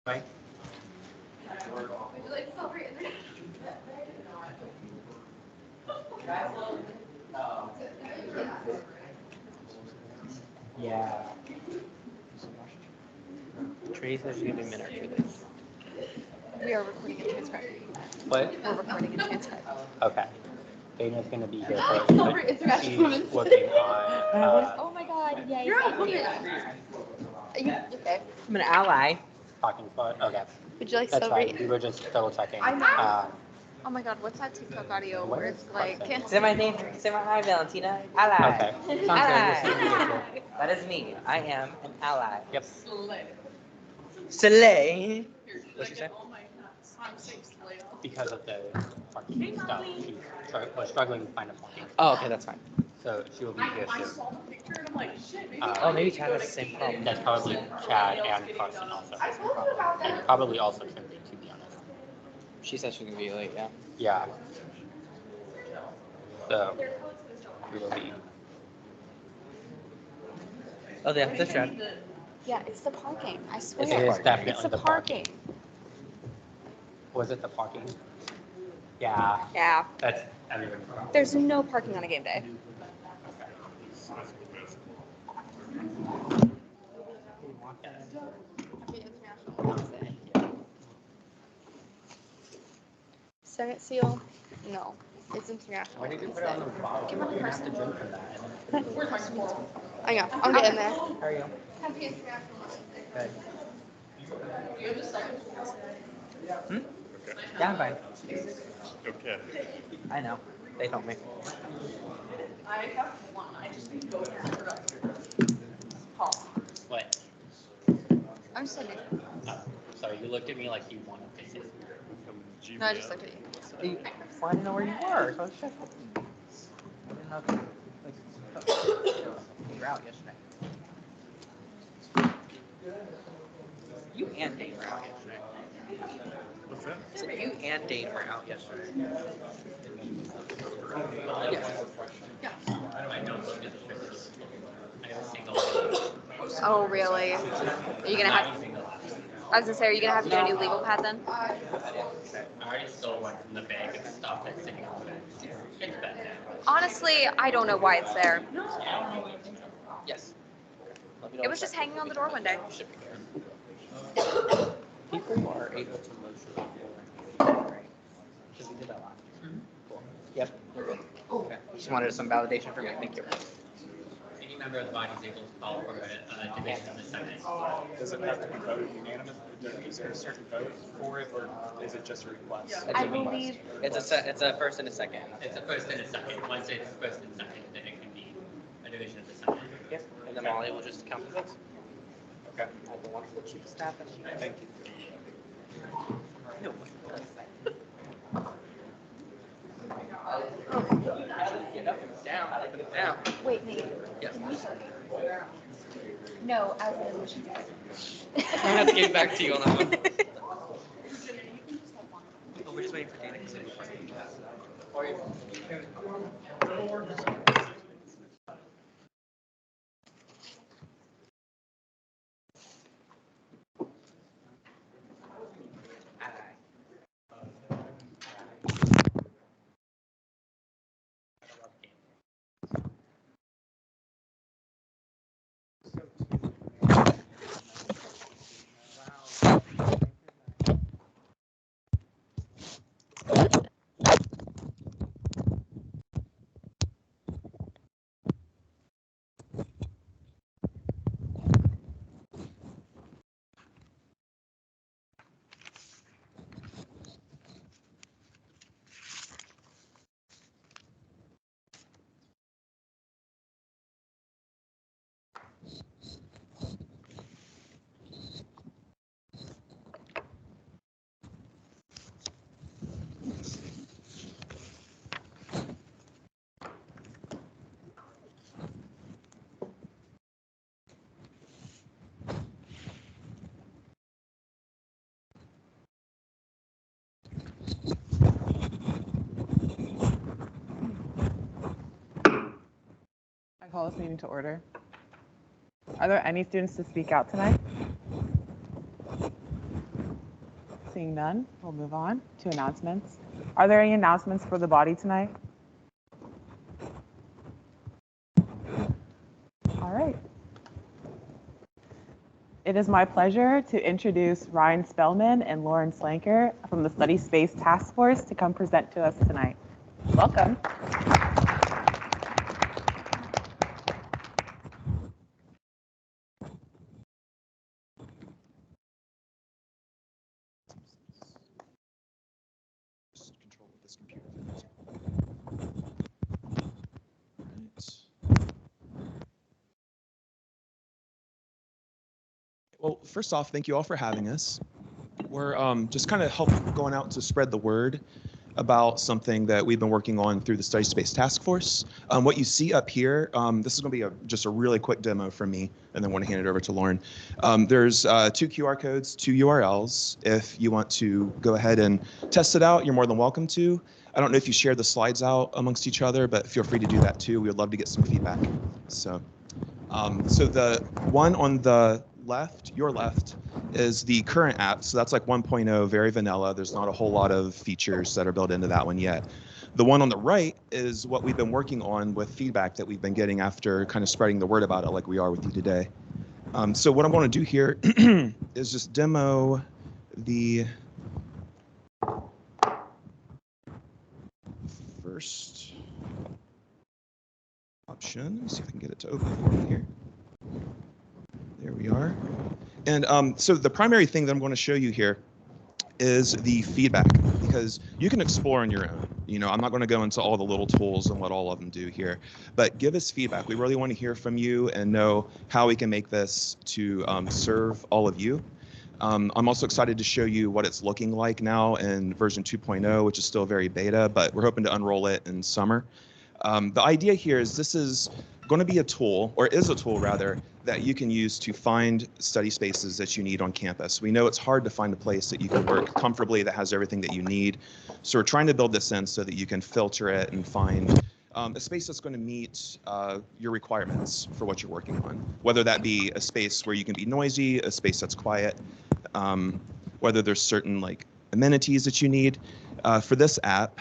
Right? Yeah. Trace says she's gonna be a minute or two late. We are recording and transcribing. What? We're recording and transcribing. Okay. Dana's gonna be here first, but she's working on. Oh my god, yay. Thank you. Okay. I'm an ally. Talking spot. Okay. Would you like That's celery? fine. We were just double checking. Oh my god, what's that TikTok audio where it's like. Say my name. Say my hi, Valentina. Ally. Okay. Sounds Ally. good. We'll see you later. That is me. I am an ally. Yep. Slay. What'd she say? Because of the parking stuff, we're struggling to find a parking. Oh, okay, that's fine. So she will be here soon. Oh, maybe Chad has the same problem. That's probably Chad and Carson also has the problem. And probably also Kimberly, to be honest. She said she's gonna be late. Yeah. Yeah. So we will be. Oh, they have the Chad. Yeah, it's the parking. I swear. It is definitely It's the the parking. Was it the parking? Yeah. Yeah. That's everyone's problem. There's no parking on a game day. Senate seal? No. It's international. Why did you put it on the bottle? Give me the You have person. to drink from that. I know. I'm getting there. How are you? Good. Hmm? Yeah, I'm fine. Okay. I know. They told me. What? I'm just looking. Oh, sorry, you looked at me like you wanted to say. No, I just looked at you. Hey, well, I didn't know where you were, so I was checking. I didn't know if you were out yesterday. You and Dane were out yesterday. What's that? So you and Dane were out yesterday. I don't look at the pictures. I have a single. Oh, really? Are you gonna have? I was gonna say, are you gonna have to do a new legal pad then? I already stole one from the bag of stuff that's sitting on the bed. It's bad. Honestly, I don't know why it's there. Yes. Let me know It was just hanging on the door one day. shipping there. People are able to motion right? Because we did that last year. Cool. Yep, we're good. Okay. Just wanted some validation from you. Thank you. Any member of the body is able to call for a division of the Senate. Does it have to be voted unanimous? Is there a certain vote for it, or is it just a request? I believe. It's a first and a second. It's a first and a second. Once it's first and second, then it can be a division of the Senate. Yep. And then Molly will just count the votes. Okay. Have a wonderful chief of staff. Thank you. No. Get up and down. Up and down. Wait, Nate. Yes. No, as in. I have to get back to you on that one. Oh, we're just waiting for Dana. I call this meeting to order. Are there any students to speak out tonight? Seeing none, we'll move on to announcements. Are there any announcements for the body tonight? All right. It is my pleasure to introduce Ryan Spellman and Lauren Slanker from the Study Space Task Force to come present to us tonight. Welcome. Just control this computer. Right. Well, first off, thank you all for having us. We're just kind of going out to spread the word about something that we've been working on through the Study Space Task Force. What you see up here, this is going to be just a really quick demo from me, and then I want to hand it over to Lauren. There's 2 QR codes, 2 URLs. If you want to go ahead and test it out, you're more than welcome to. I don't know if you share the slides out amongst each other, but feel free to do that too. We would love to get some feedback. So the one on the left, your left, is the current app. So that's like 1.0, very vanilla. There's not a whole lot of features that are built into that one yet. The one on the right is what we've been working on with feedback that we've been getting after kind of spreading the word about it like we are with you today. So what I'm going to do here is just demo the first option. Let's see if I can get it to open for me here. There we are. And so the primary thing that I'm going to show you here is the feedback, because you can explore on your own. You know, I'm not going to go into all the little tools and what all of them do here, but give us feedback. We really want to hear from you and know how we can make this to serve all of you. I'm also excited to show you what it's looking like now in version 2.0, which is still very beta, but we're hoping to unroll it in summer. The idea here is this is going to be a tool, or is a tool rather, that you can use to find study spaces that you need on campus. We know it's hard to find a place that you can work comfortably that has everything that you need. So we're trying to build this in so that you can filter it and find a space that's going to meet your requirements for what you're working on, whether that be a space where you can be noisy, a space that's quiet, whether there's certain like amenities that you need. For this app,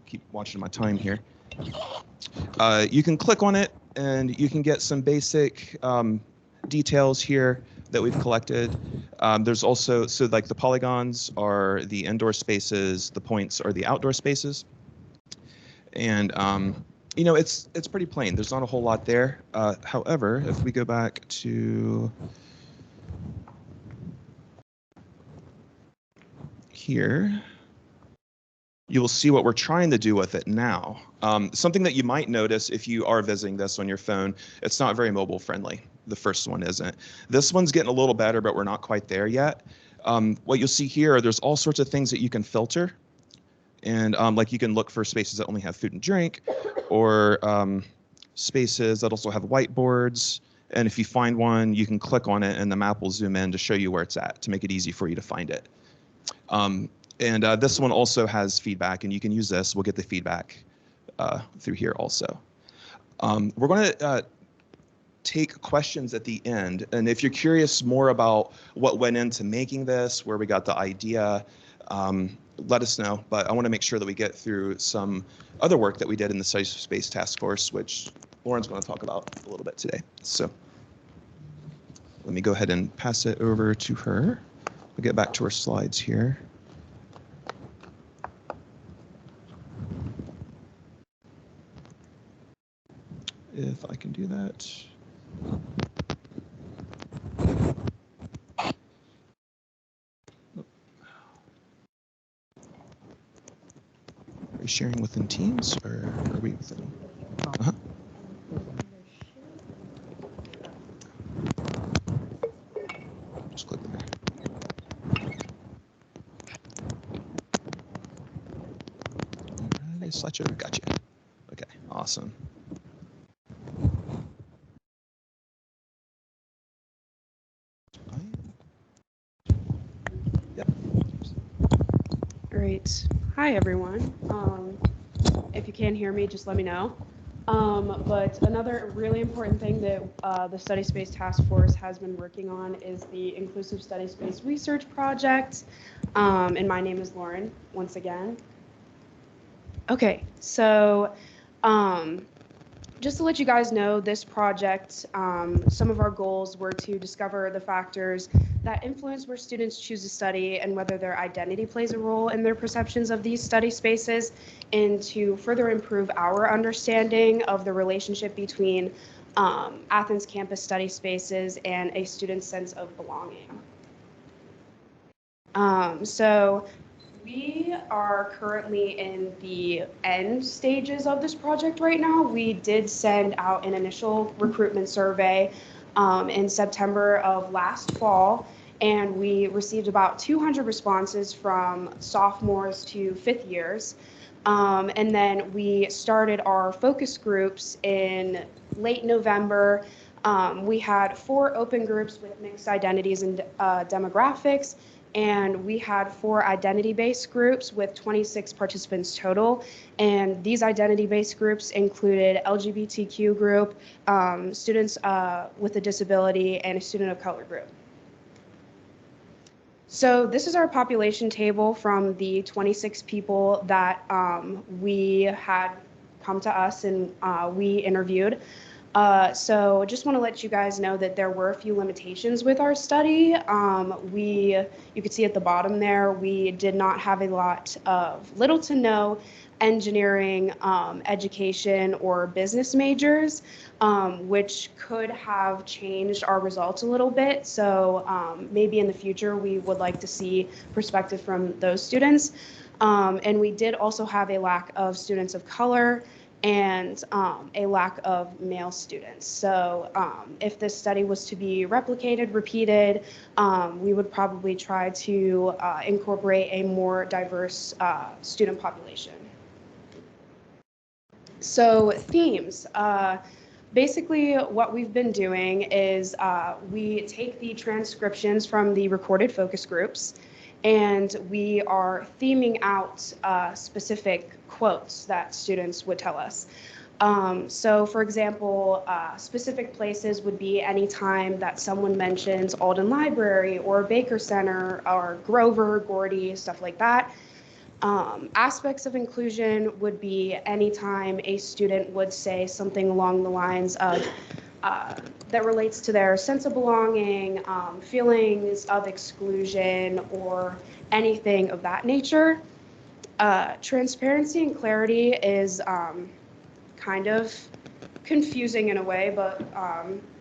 keep watching my time here. You can click on it and you can get some basic details here that we've collected. There's also, so like the polygons are the indoor spaces, the points are the outdoor spaces. And you know, it's pretty plain. There's not a whole lot there. However, if we go back to here, you will see what we're trying to do with it now. Something that you might notice if you are visiting this on your phone, it's not very mobile friendly. The first one isn't. This one's getting a little better, but we're not quite there yet. What you'll see here, there's all sorts of things that you can filter. And like you can look for spaces that only have food and drink, or spaces that also have whiteboards. And if you find one, you can click on it and the map will zoom in to show you where it's at, to make it easy for you to find it. And this one also has feedback, and you can use this. We'll get the feedback through here also. We're going to take questions at the end. And if you're curious more about what went into making this, where we got the idea, let us know. But I want to make sure that we get through some other work that we did in the Study Space Task Force, which Lauren's going to talk about a little bit today. So let me go ahead and pass it over to her. We'll get back to our slides here. If I can do that. Are we sharing within Teams, or are we within? Just click there. Alright, slideshow, gotcha. Okay, awesome. Yep. Great. Hi, everyone. If you can't hear me, just let me know. But another really important thing that the Study Space Task Force has been working on is the Inclusive Study Space Research Project. And my name is Lauren, once again. Okay, so just to let you guys know, this project, some of our goals were to discover the factors that influence where students choose to study and whether their identity plays a role in their perceptions of these study spaces, and to further improve our understanding of the relationship between Athens campus study spaces and a student's sense of belonging. So we are currently in the end stages of this project right now. We did send out an initial recruitment survey in September of last fall, and we received about 200 responses from sophomores to fifth years. And then we started our focus groups in late November. We had 4 open groups with mixed identities and demographics, and we had 4 identity-based groups with 26 participants total. And these identity-based groups included LGBTQ group, students with a disability, and a student of color group. So this is our population table from the 26 people that we had come to us and we interviewed. So just want to let you guys know that there were a few limitations with our study. You could see at the bottom there, we did not have a lot of little to no engineering, education, or business majors, which could have changed our results a little bit. So maybe in the future, we would like to see perspective from those students. And we did also have a lack of students of color and a lack of male students. So if this study was to be replicated, repeated, we would probably try to incorporate a more diverse student population. So themes. Basically, what we've been doing is we take the transcriptions from the recorded focus groups, and we are theming out specific quotes that students would tell us. So for example, specific places would be any time that someone mentions Alden Library or Baker Center or Grover, Gordy, stuff like that. Aspects of inclusion would be anytime a student would say something along the lines of that relates to their sense of belonging, feelings of exclusion, or anything of that nature. Transparency and clarity is kind of confusing in a way, but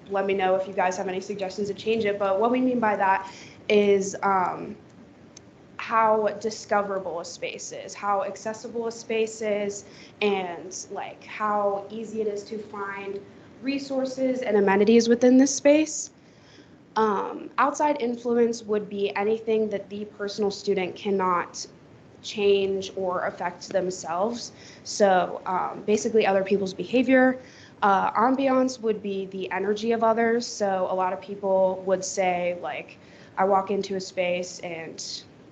let me know if you guys have any suggestions to change it. But what we mean by that is how discoverable a space is, how accessible a space is, and like how easy it is to find resources and amenities within this space. Outside influence would be anything that the personal student cannot change or affect themselves. So basically other people's behavior. Ambiance would be the energy of others. So a lot of people would say, like, I walk into a space and,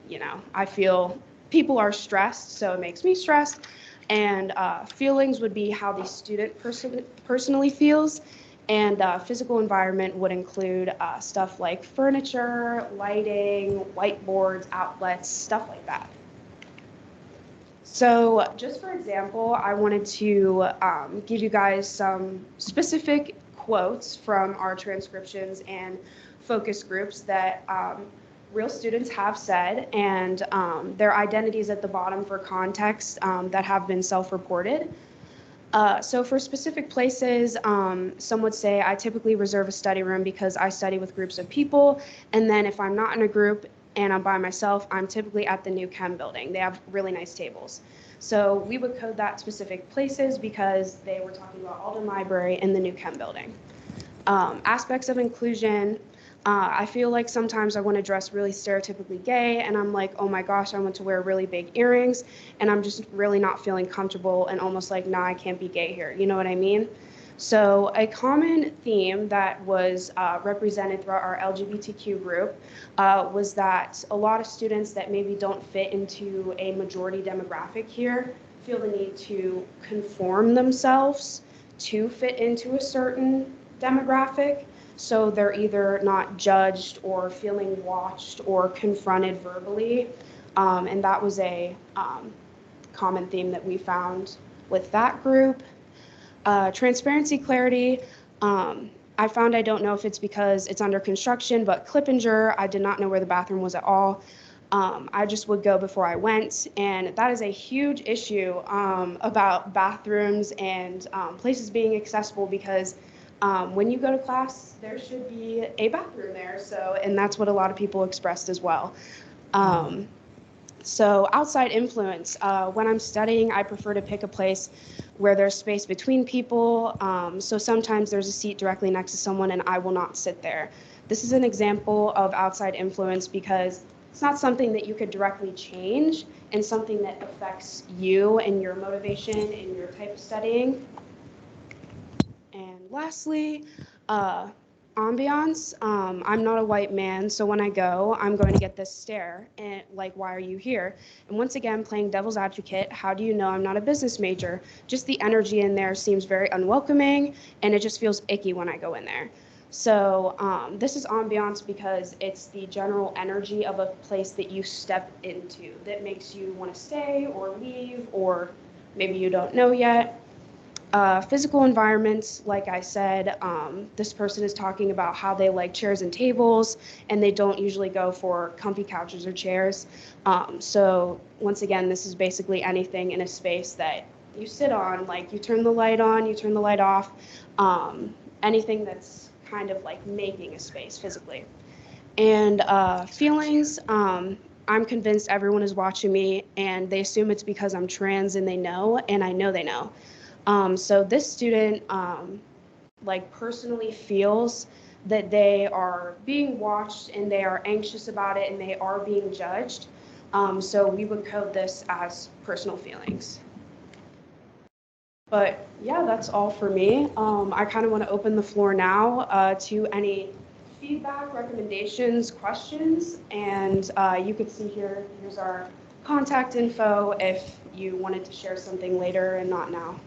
you know, I feel people are stressed, so it makes me stressed. And feelings would be how the student personally feels. And physical environment would include stuff like furniture, lighting, whiteboards, outlets, stuff like that. So just for example, I wanted to give you guys some specific quotes from our transcriptions and focus groups that real students have said, and their identities at the bottom for context that have been self-reported. So for specific places, some would say, I typically reserve a study room because I study with groups of people, and then if I'm not in a group and I'm by myself, I'm typically at the new chem building. They have really nice tables. So we would code that specific places because they were talking about Alden Library and the new chem building. Aspects of inclusion. I feel like sometimes I want to dress really stereotypically gay, and I'm like, oh my gosh, I want to wear really big earrings, and I'm just really not feeling comfortable and almost like, nah, I can't be gay here. You know what I mean? So a common theme that was represented throughout our LGBTQ group was that a lot of students that maybe don't fit into a majority demographic here feel the need to conform themselves to fit into a certain demographic. So they're either not judged or feeling watched or confronted verbally. And that was a common theme that we found with that group. Transparency, clarity. I found, I don't know if it's because it's under construction, but Clippinger, I did not know where the bathroom was at all. I just would go before I went, and that is a huge issue about bathrooms and places being accessible, because when you go to class, there should be a bathroom there. So, and that's what a lot of people expressed as well. So outside influence, when I'm studying, I prefer to pick a place where there's space between people. So sometimes there's a seat directly next to someone and I will not sit there. This is an example of outside influence because it's not something that you could directly change and something that affects you and your motivation and your type of studying. And lastly, ambiance. I'm not a white man, so when I go, I'm going to get this stare and like, why are you here? And once again, playing devil's advocate, how do you know I'm not a business major? Just the energy in there seems very unwelcoming, and it just feels icky when I go in there. So this is ambiance because it's the general energy of a place that you step into that makes you want to stay or leave, or maybe you don't know yet. Physical environments, like I said, this person is talking about how they like chairs and tables, and they don't usually go for comfy couches or chairs. So once again, this is basically anything in a space that you sit on, like you turn the light on, you turn the light off, anything that's kind of like making a space physically. And feelings, I'm convinced everyone is watching me, and they assume it's because I'm trans, and they know, and I know they know. So this student like personally feels that they are being watched and they are anxious about it and they are being judged. So we would code this as personal feelings. But yeah, that's all for me. I kind of want to open the floor now to any feedback, recommendations, questions, and you can see here's our contact info if you wanted to share something later and not now.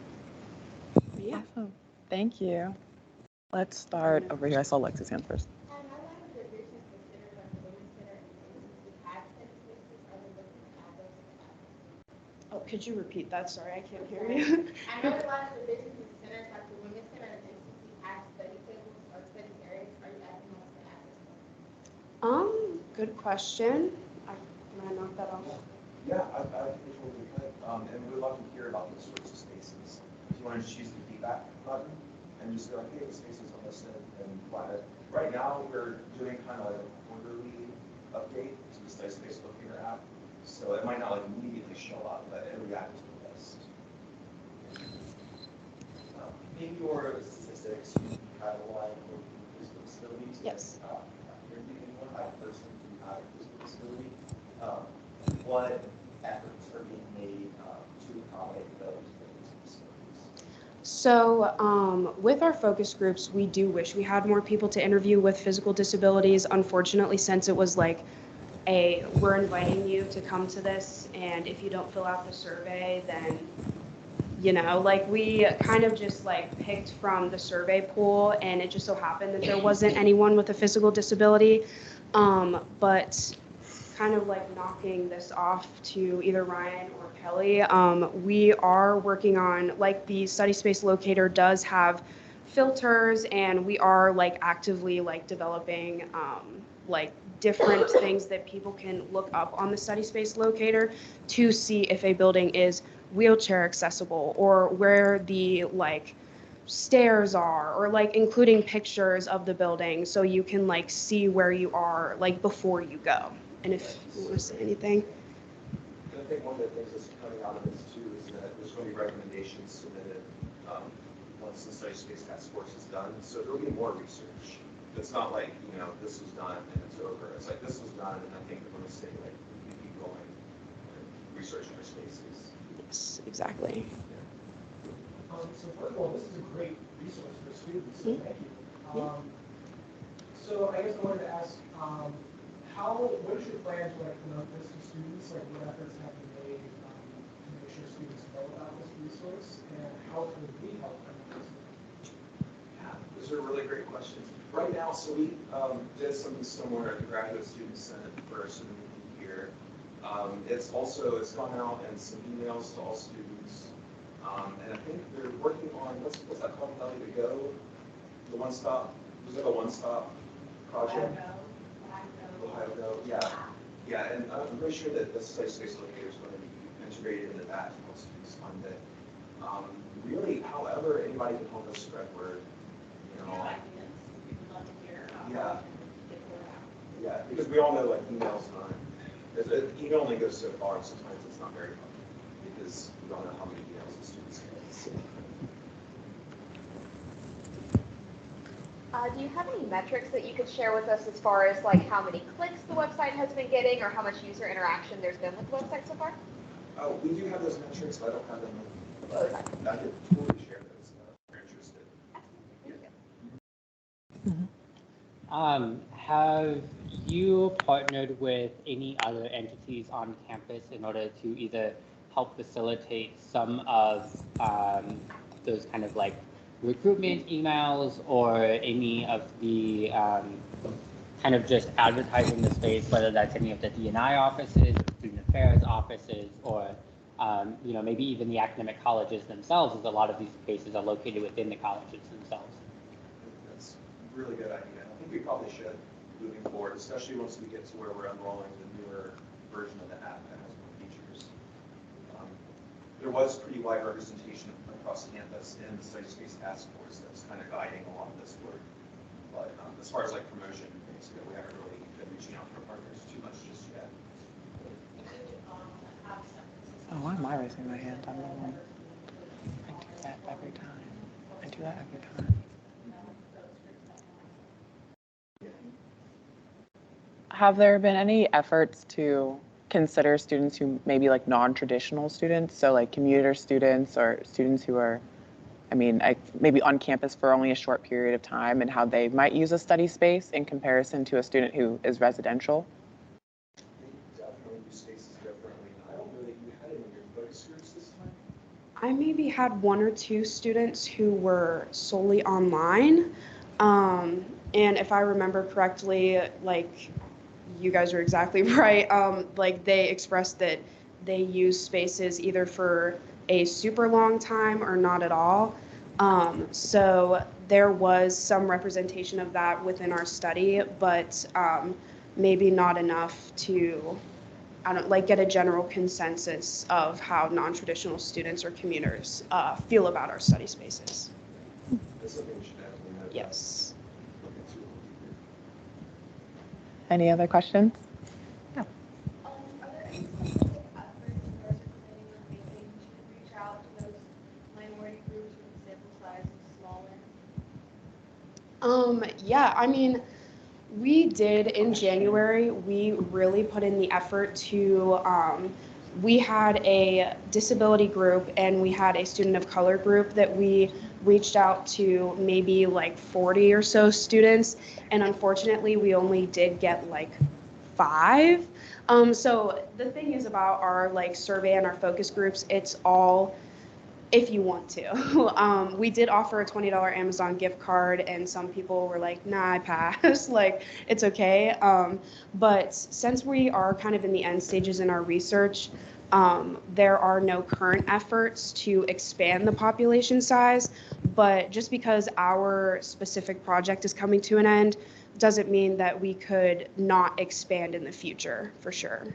Yeah. Awesome. Thank you. Let's start over here. I saw Lex's hand first. Oh, could you repeat that? Sorry, I can't hear you. I know a lot of the business centers like the Women's Center and NCC have study tables or study areas. Are you asking us to add this? Good question. Can I knock that off? Yeah, I think it's really good. And we'd love to hear about those sorts of spaces. If you want to just use the feedback button and just go like, hey, the space is unlisted and flag it. Right now, we're doing kind of like a quarterly update to the Study Space Locator app. So it might not like immediately show up, but it'll react to this. Maybe more statistics, you have a lot of physical disabilities. Yes. You're thinking one by person who have a physical disability. What efforts are being made to accommodate those disabilities? So with our focus groups, we do wish we had more people to interview with physical disabilities. Unfortunately, since it was like we're inviting you to come to this, and if you don't fill out the survey, then, you know, like we kind of just like picked from the survey pool, and it just so happened that there wasn't anyone with a physical disability. But kind of like knocking this off to either Ryan or Kelly, we are working on, like, the Study Space Locator does have filters, and we are like actively like developing like different things that people can look up on the Study Space Locator to see if a building is wheelchair accessible, or where the like stairs are, or like including pictures of the building so you can like see where you are like before you go. And if you want to say anything. I think one of the things that's coming out of this too is that there's going to be recommendations submitted once the Study Space Task Force is done. So there'll be more research. It's not like, you know, this was done and it's over. It's like this was done, and I think we're going to say like we keep going and researching our spaces. Yes, exactly. So first of all, this is a great resource for students, so thank you. So I guess I wanted to ask, what is your plan to like promote this to students? Like what efforts have been made to make sure students know about this resource, and how could we help promote this? Those are really great questions. Right now, so we did something similar at the Graduate Student Senate first and here. It's gone out and some emails to all students. And I think they're working on, what's that called, Ellie, to go? The one-stop, was it a one-stop project? Ohio Go, yeah. Yeah, and I'm pretty sure that the Study Space Locator is going to be integrated into that to help students fund it. Really, however, anybody can help us spread word, you know. Yeah. Yeah, because we all know like emails aren't, email only goes so far, and sometimes it's not very helpful because we don't know how many emails the students get. Do you have any metrics that you could share with us as far as like how many clicks the website has been getting or how much user interaction there's been with the website so far? Oh, we do have those metrics, but I don't have them. Okay. I could totally share those if you're interested. Have you partnered with any other entities on campus in order to either help facilitate some of those kind of like recruitment emails or any of the kind of just advertising the space, whether that's any of the D&I offices, student affairs offices, or you know, maybe even the academic colleges themselves, as a lot of these spaces are located within the colleges themselves? That's a really good idea. I think we probably should moving forward, especially once we get to where we're unrolling the newer version of the app that has more features. There was pretty wide representation across campus in the Study Space Task Force that's kind of guiding a lot of this work. But as far as like promotion and things, we haven't really been reaching out to our partners too much just yet. Oh, why am I raising my hand? I'm the one. I do that every time. I do that every time. Have there been any efforts to consider students who maybe like non-traditional students, so like commuter students or students who are, I mean, maybe on campus for only a short period of time, and how they might use a study space in comparison to a student who is residential? They definitely use spaces differently. I don't know that you had any of your focus groups this time. I maybe had one or two students who were solely online. And if I remember correctly, like you guys are exactly right. Like they expressed that they use spaces either for a super long time or not at all. So there was some representation of that within our study, but maybe not enough to, I don't like get a general consensus of how non-traditional students or commuters feel about our study spaces. That's something we should definitely know. Yes. Look into a little deeper. Any other questions? Are there any specific efforts you guys are planning on making to reach out to those minority groups when the sample size is smaller? Yeah, I mean, we did in January, we really put in the effort to, we had a disability group and we had a student of color group that we reached out to maybe like 40 or so students. And unfortunately, we only did get like 5. So the thing is about our like survey and our focus groups, it's all if you want to. We did offer a $20 Amazon gift card and some people were like, nah, I pass, like it's okay. But since we are kind of in the end stages in our research, there are no current efforts to expand the population size, but just because our specific project is coming to an end doesn't mean that we could not expand in the future, for sure.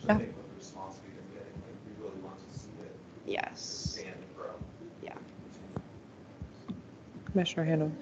I think with the response we've been getting, like, we really want to see it Yes. expand and grow. Yeah. Commissioner Handel.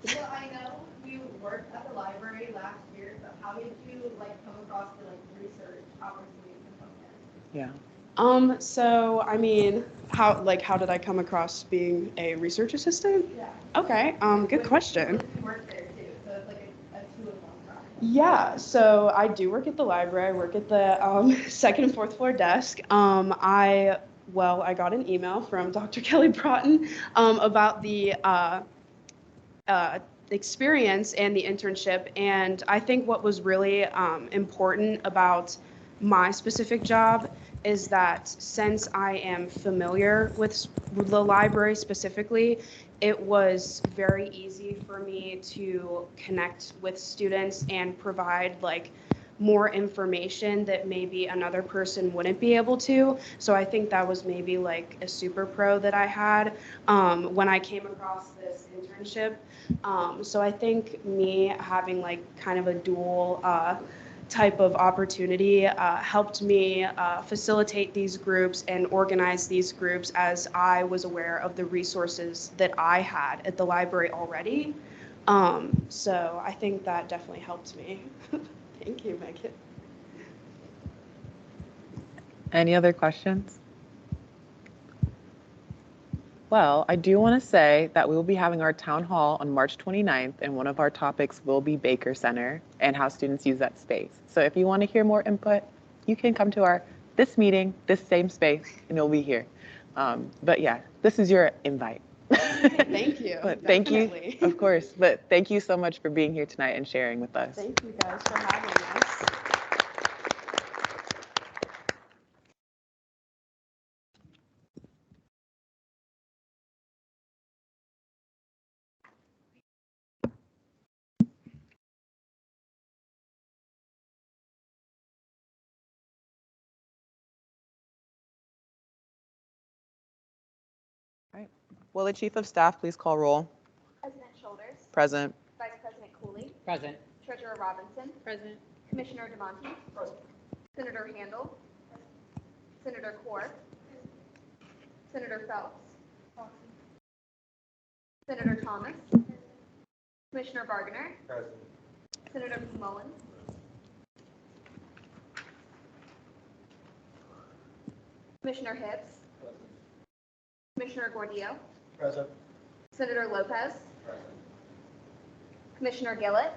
So I know you worked at the library last year, but how did you like come across the like research opportunities from there? Yeah. So I mean, how did I come across being a research assistant? Yeah. Okay, good question. You work there too, so it's like a 2-in-1 project. Yeah, so I do work at the library. I work at the second and fourth floor desk. I got an email from Dr. Kelly Broughton about the experience and the internship. And I think what was really important about my specific job is that since I am familiar with the library specifically, it was very easy for me to connect with students and provide like more information that maybe another person wouldn't be able to. So I think that was maybe like a super pro that I had when I came across this internship. So I think me having like kind of a dual type of opportunity helped me facilitate these groups and organize these groups as I was aware of the resources that I had at the library already. So I think that definitely helped me. Thank you, Megan. Any other questions? Well, I do want to say that we will be having our town hall on March 29th, and one of our topics will be Baker Center and how students use that space. So if you want to hear more input, you can come to this meeting, this same space, and you'll be here. But yeah, this is your invite. Thank you. But thank you, Definitely. of course. But thank you so much for being here tonight and sharing with us. Thank you guys for having us. Will the Chief of Staff please call roll? President Shoulders, Present. Vice President Cooley, Present. Treasurer Robinson, Present. Commissioner DeMonte, Senator Handel, Senator Core, Senator Phelps, Senator Thomas, Commissioner Bargner, Senator Mullins, Commissioner Hibbs, Commissioner Gordillo, Present. Senator Lopez, Commissioner Gillett,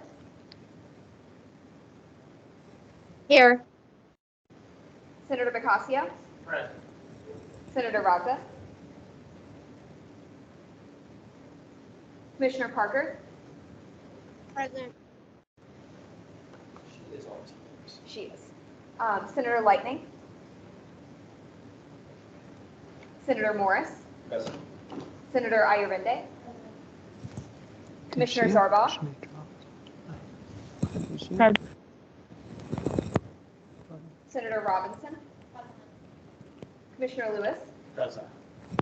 Here. Senator Bacasio, Present. Senator Raza, Commissioner Parker, Present. she is, Senator Lightning, Senator Morris, Present. Senator Ayurvende, Commissioner Zarbaugh, Senator Robinson, Commissioner Lewis, Present.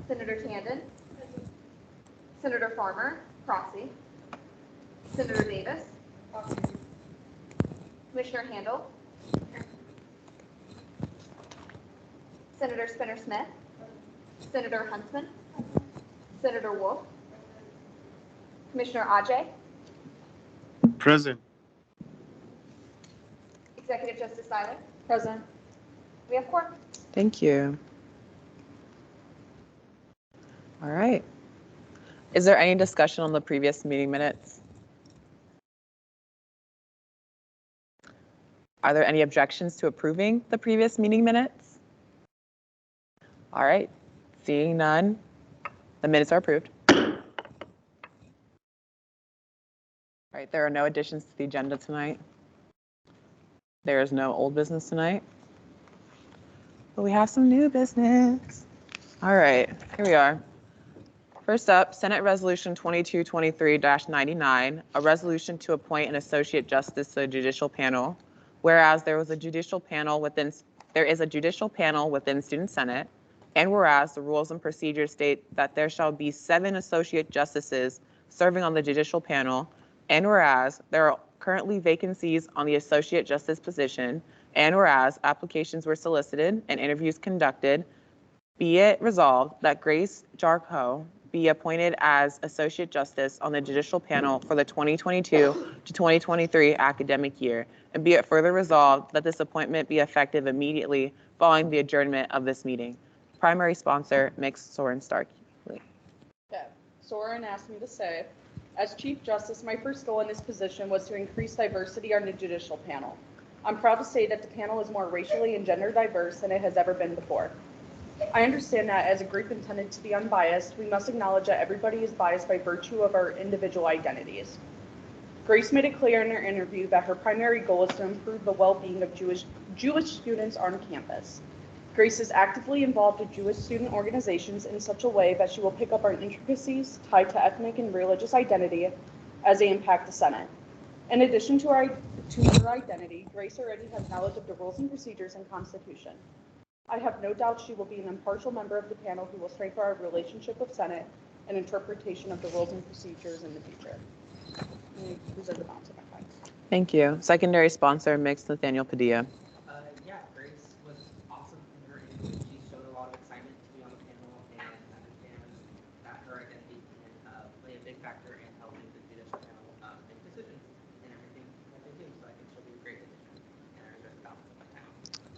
Senator Tandon, Senator Farmer, proxy, Senator Davis, Commissioner Handel, Senator Spinner Smith, Senator Huntsman, Senator Wolf, Commissioner Ajay, Present. Executive Justice Seiler. Present. We have quorum. Thank you. All right. Is there any discussion on the previous meeting minutes? Are there any objections to approving the previous meeting minutes? All right. Seeing none, the minutes are approved. All right, there are no additions to the agenda tonight. There is no old business tonight, but we have some new business. All right, here we are. First up, Senate Resolution 2223-99, a resolution to appoint an associate justice to the judicial panel. Whereas there is a judicial panel within Student Senate, and whereas the rules and procedures state that there shall be 7 associate justices serving on the judicial panel, and whereas there are currently vacancies on the associate justice position, and whereas applications were solicited and interviews conducted, be it resolved that Grace Jarko be appointed as associate justice on the judicial panel for the 2022 to 2023 academic year, and be it further resolved that this appointment be effective immediately following the adjournment of this meeting. Primary sponsor, Mix Soren Starkey. Okay, Soren asked me to say, as Chief Justice, my first goal in this position was to increase diversity on the judicial panel. I'm proud to say that the panel is more racially and gender diverse than it has ever been before. I understand that as a group intended to be unbiased, we must acknowledge that everybody is biased by virtue of our individual identities. Grace made it clear in her interview that her primary goal is to improve the well-being of Jewish students on campus. Grace is actively involved with Jewish student organizations in such a way that she will pick up on intricacies tied to ethnic and religious identity as they impact the Senate. In addition to her identity, Grace already has knowledge of the rules and procedures and Constitution. I have no doubt she will be an impartial member of the panel who will strengthen our relationship with Senate and interpretation of the rules and procedures in the future. These are the balance of my points. Thank you. Secondary sponsor, Mix Nathaniel Padilla. Yeah, Grace was awesome in her interview. She showed a lot of excitement to be on the panel and understand that her identity can play a big factor in helping the judicial panel make decisions in everything that they do. So I think she'll be a great addition. And I enjoyed the balance of my time.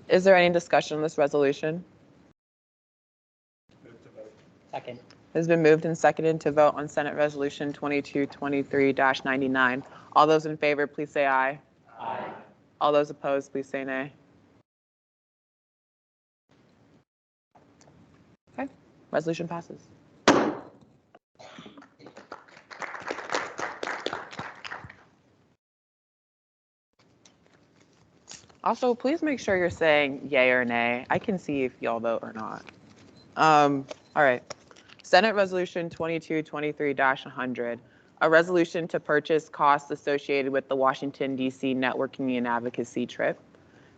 Is there any discussion on this resolution? Move to vote. Second. It has been moved and seconded to vote on Senate Resolution 2223-99. All those in favor, please say aye. Aye. All those opposed, please say nay. Okay, resolution passes. Also, please make sure you're saying yay or nay. I can see if y'all vote or not. All right. Senate Resolution 2223-100, a resolution to purchase costs associated with the Washington, D.C. networking and advocacy trip.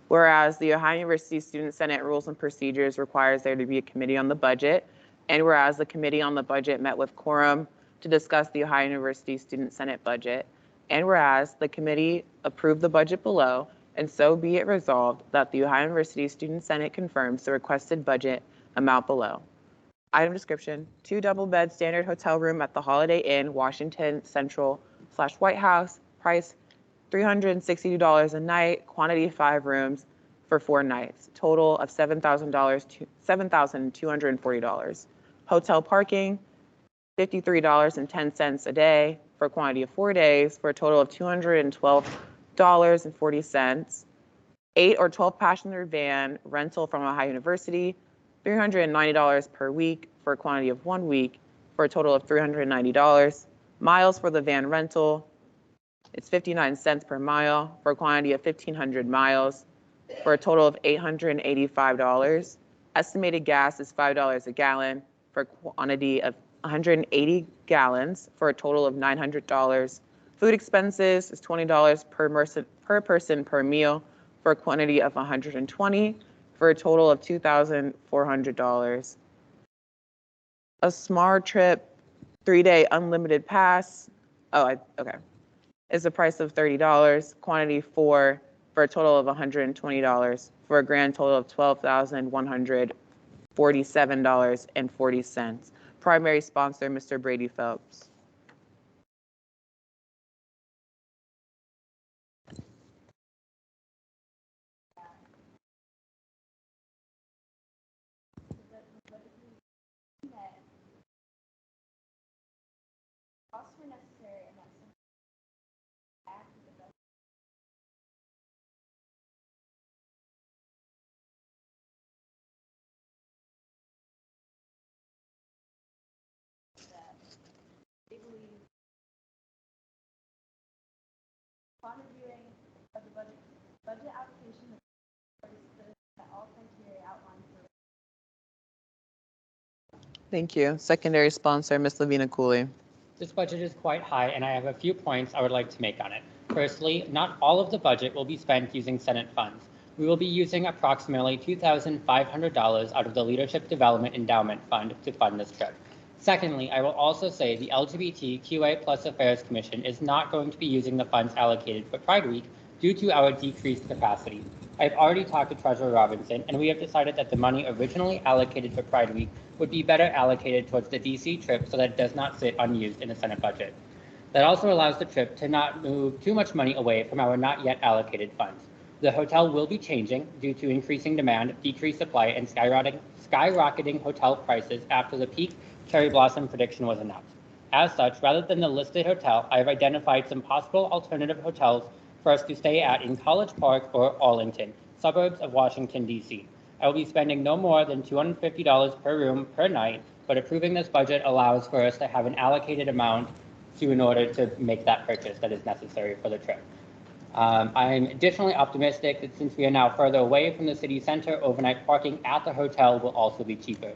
Whereas the Ohio University Student Senate Rules and Procedures requires there to be a committee on the budget, and whereas the Committee on the Budget met with quorum to discuss the Ohio University Student Senate budget, and whereas the committee approved the budget below, and so be it resolved that the Ohio University Student Senate confirms the requested budget amount below. Item description: 2 double-bed standard hotel room at the Holiday Inn, Washington Central/White House. Price $362 a night. Quantity 5 rooms for 4 nights. Total of $7,240. Hotel parking $53.10 a day for a quantity of 4 days for a total of $212.40. 8 or 12 passenger van rental from Ohio University, $390 per week for a quantity of 1 week for a total of $390. Miles for the van rental, it's 59 cents per mile for a quantity of 1,500 miles for a total of $885. Estimated gas is $5 a gallon for a quantity of 180 gallons for a total of $900. Food expenses is $20 per person per meal for a quantity of 120 for a total of $2,400. A Smart Trip 3-day unlimited pass, okay, is the price of $30, quantity 4 for a total of $120 for a grand total of $12,147.40. Primary sponsor, Mr. Brady Phelps. Upon reviewing of the budget application, that all criteria outlined for. Thank you. Secondary sponsor, Ms. Lavina Cooley. This budget is quite high, and I have a few points I would like to make on it. Firstly, not all of the budget will be spent using Senate funds. We will be using approximately $2,500 out of the Leadership Development Endowment Fund to fund this trip. Secondly, I will also say the LGBTQA+ Affairs Commission is not going to be using the funds allocated for Pride Week due to our decreased capacity. I've already talked to Treasurer Robinson, and we have decided that the money originally allocated for Pride Week would be better allocated towards the DC trip so that it does not sit unused in the Senate budget. That also allows the trip to not move too much money away from our not yet allocated funds. The hotel will be changing due to increasing demand, decreased supply, and skyrocketing hotel prices after the peak cherry blossom prediction was announced. As such, rather than the listed hotel, I have identified some possible alternative hotels for us to stay at in College Park or Arlington, suburbs of Washington, D.C. I will be spending no more than $250 per room per night, but approving this budget allows for us to have an allocated amount in order to make that purchase that is necessary for the trip. I'm additionally optimistic that since we are now further away from the city center, overnight parking at the hotel will also be cheaper.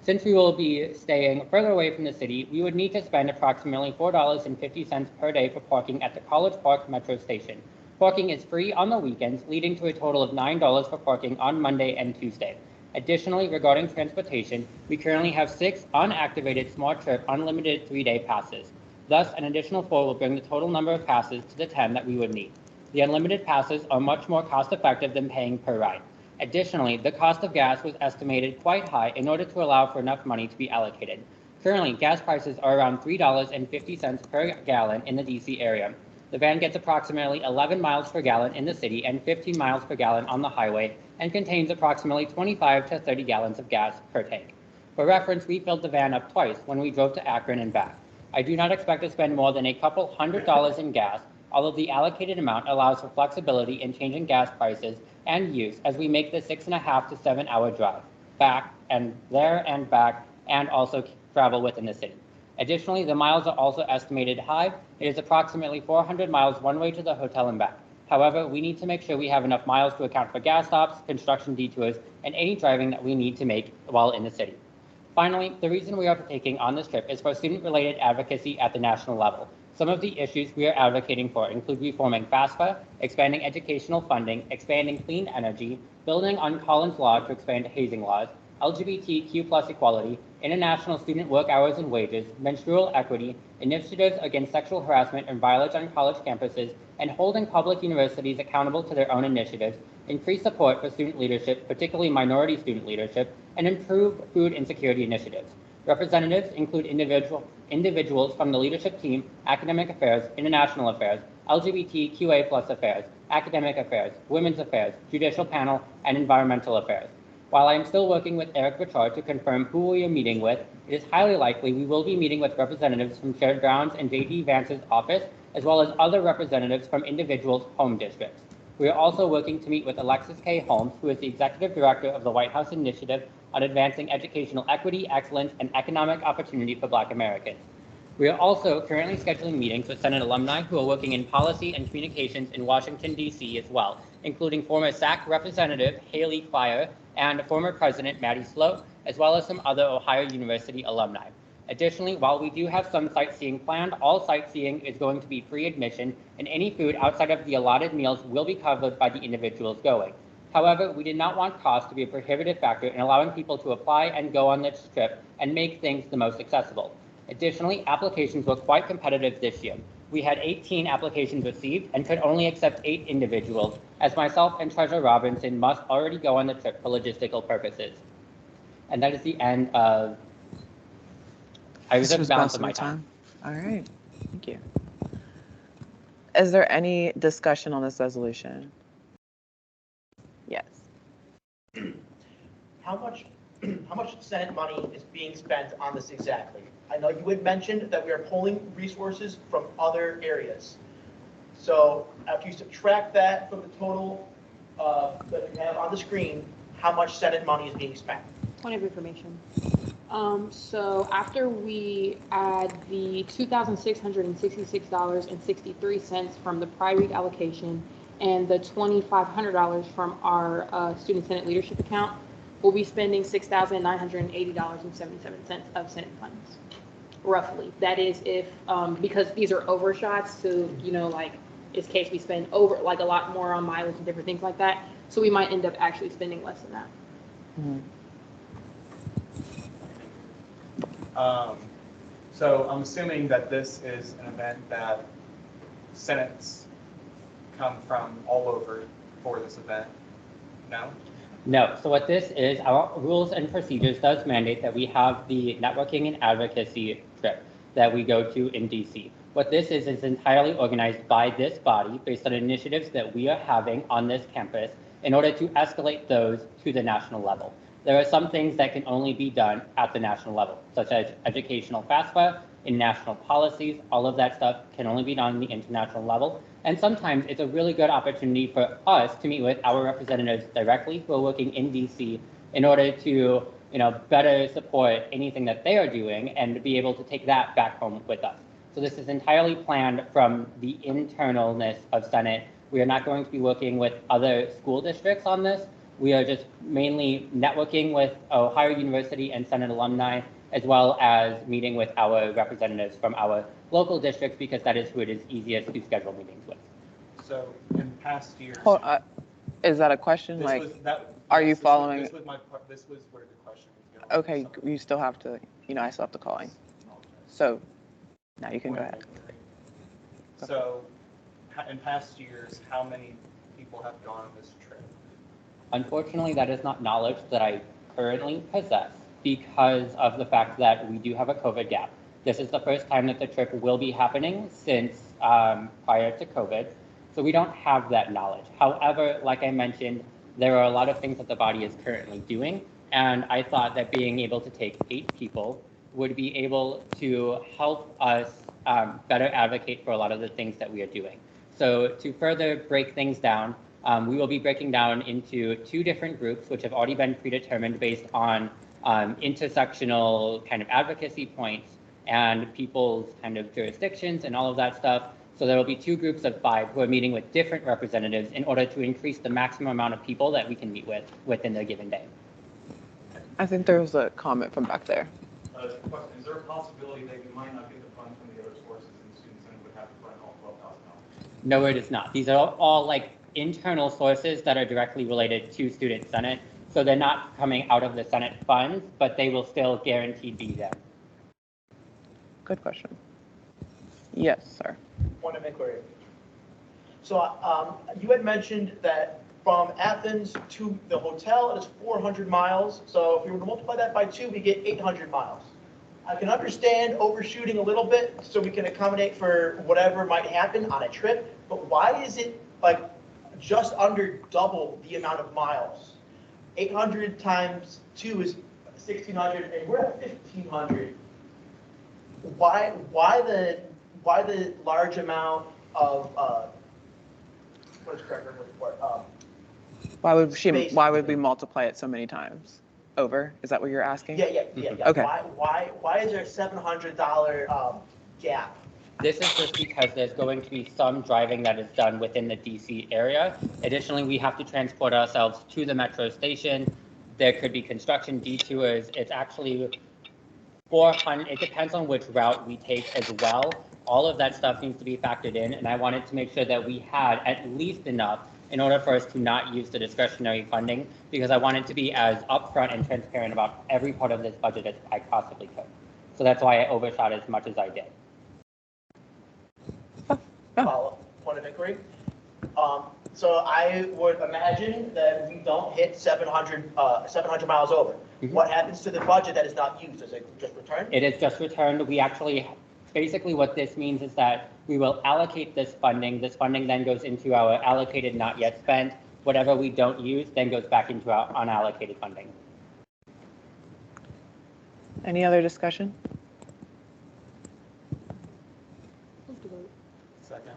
Since we will be staying further away from the city, we would need to spend approximately $4.50 per day for parking at the College Park Metro Station. Parking is free on the weekends, leading to a total of $9 for parking on Monday and Tuesday. Additionally, regarding transportation, we currently have 6 unactivated Smart Trip unlimited 3-day passes. Thus, an additional 4 will bring the total number of passes to the 10 that we would need. The unlimited passes are much more cost-effective than paying per ride. Additionally, the cost of gas was estimated quite high in order to allow for enough money to be allocated. Currently, gas prices are around $3.50 per gallon in the DC area. The van gets approximately 11 miles per gallon in the city and 15 miles per gallon on the highway and contains approximately 25 to 30 gallons of gas per tank. For reference, we filled the van up twice when we drove to Akron and back. I do not expect to spend more than a couple $100 in gas, although the allocated amount allows for flexibility in changing gas prices and use as we make the 6.5 to 7 hour drive back and there and back, and also travel within the city. Additionally, the miles are also estimated high. It is approximately 400 miles one way to the hotel and back. However, we need to make sure we have enough miles to account for gas stops, construction detours, and any driving that we need to make while in the city. Finally, the reason we are taking on this trip is for student-related advocacy at the national level. Some of the issues we are advocating for include reforming FAFSA, expanding educational funding, expanding clean energy, building on Collins Law to expand hazing laws, LGBTQ+ equality, international student work hours and wages, menstrual equity, initiatives against sexual harassment and violence on college campuses, and holding public universities accountable to their own initiatives, increase support for student leadership, particularly minority student leadership, and improve food insecurity initiatives. Representatives include individuals from the leadership team, academic affairs, international affairs, LGBTQA+ affairs, academic affairs, women's affairs, judicial panel, and environmental affairs. While I am still working with Eric Bichard to confirm who we are meeting with, it is highly likely we will be meeting with representatives from Sherrod Brown's and J.D. Vance's office, as well as other representatives from individuals' home districts. We are also working to meet with Alexis K. Holmes, who is the Executive Director of the White House Initiative on Advancing Educational Equity, Excellence, and Economic Opportunity for Black Americans. We are also currently scheduling meetings with Senate alumni who are working in policy and communications in Washington, D.C. as well, including former SAC Representative Haley Clyer and former President Matty Sloat, as well as some other Ohio University alumni. Additionally, while we do have some sightseeing planned, all sightseeing is going to be free admission, and any food outside of the allotted meals will be covered by the individuals going. However, we did not want cost to be a prohibitive factor in allowing people to apply and go on this trip and make things the most accessible. Additionally, applications were quite competitive this year. We had 18 applications received and could only accept 8 individuals, as myself and Treasurer Robinson must already go on the trip for logistical purposes. And that is the end of I was at the balance of my time. All right, thank you. Is there any discussion on this resolution? Yes. How much Senate money is being spent on this exactly? I know you had mentioned that we are pulling resources from other areas. So after you subtract that from the total that you have on the screen, how much Senate money is being spent? Point of information. So after we add the $2,666.63 from the prior week allocation and the $2,500 from our Student Senate Leadership account, we'll be spending $6,980.77 of Senate funds, roughly. That is if, because these are overshots, so, you know, like, in case we spend over, like, a lot more on mileage and different things like that, so we might end up actually spending less than that. Mm-hmm. So I'm assuming that this is an event that senates come from all over for this event. No? No. So what this is, our rules and procedures does mandate that we have the networking and advocacy trip that we go to in DC. What this is entirely organized by this body based on initiatives that we are having on this campus in order to escalate those to the national level. There are some things that can only be done at the national level, such as educational FAFSA, international policies, all of that stuff can only be done on the international level. And sometimes it's a really good opportunity for us to meet with our representatives directly who are working in DC in order to, you know, better support anything that they are doing and to be able to take that back home with us. So this is entirely planned from the internalness of Senate We are not going to be working with other school districts on this. We are just mainly networking with Ohio University and Senate alumni, as well as meeting with our representatives from our local districts, because that is who it is easiest to schedule meetings with. So in past years. Is that a question? This Like, was that. are yes, you this following? Was, this was where the question was going. Okay, you still have to, I still have to call in. So now you can go ahead. So in past years, how many people have gone on this trip? Unfortunately, that is not knowledge that I currently possess because of the fact that we do have a COVID gap. This is the first time that the trip will be happening since prior to COVID. So we don't have that knowledge. However, like I mentioned, there are a lot of things that the body is currently doing. And I thought that being able to take 8 people would be able to help us better advocate for a lot of the things that we are doing. So to further break things down, we will be breaking down into 2 different groups, which have already been predetermined based on intersectional kind of advocacy points and people's kind of jurisdictions and all of that stuff. So there will be 2 groups of 5 who are meeting with different representatives in order to increase the maximum amount of people that we can meet with within a given day. I think there was a comment from back there. Is there a possibility that you might not get the funds from the other sources and the student center would have to fund all $12,000? No, it is not. These are all like internal sources that are directly related to Student Senate. So they're not coming out of the Senate funds, but they will still guaranteed be there. Good question. Yes, sir. Point of inquiry. So you had mentioned that from Athens to the hotel, it is 400 miles. So if we were to multiply that by 2, we get 800 miles. I can understand overshooting a little bit so we can accommodate for whatever might happen on a trip, but why is it like just under double the amount of miles? 800 times 2 is 1,600, and we're at 1,500. Why the large amount of what is correct word for it? Why would we multiply it so many times over? Is that what you're asking? Yeah. Okay. Why is there a $700 gap? This is just because there's going to be some driving that is done within the DC area. Additionally, we have to transport ourselves to the metro station. There could be construction detours. It's actually 400, it depends on which route we take as well. All of that stuff needs to be factored in, and I wanted to make sure that we had at least enough in order for us to not use the discretionary funding, because I wanted to be as upfront and transparent about every part of this budget as I possibly could. So that's why I overshot as much as I did. Follow point of inquiry. So I would imagine that we don't hit 700 miles over. Mm-hmm. What happens to the budget that is not used? Is it just returned? It is just returned. We actually, basically what this means is that we will allocate this funding. This funding then goes into our allocated not yet spent. Whatever we don't use then goes back into our unallocated funding. Any other discussion? Second.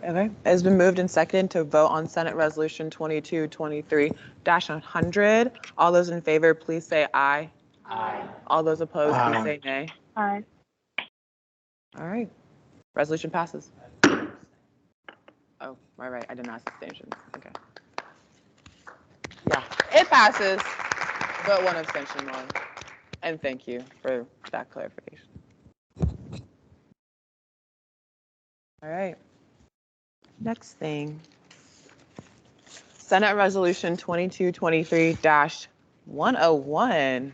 Okay, it has been moved and seconded to vote on Senate Resolution 2223-100. All those in favor, please say aye. Aye. All those opposed, please say nay. Aye. All right, resolution passes. Oh, right, I didn't ask abstentions. Okay. Yeah, it passes, but 1 abstention more. And thank you for that clarification. All right. Next thing, Senate Resolution 2223-101,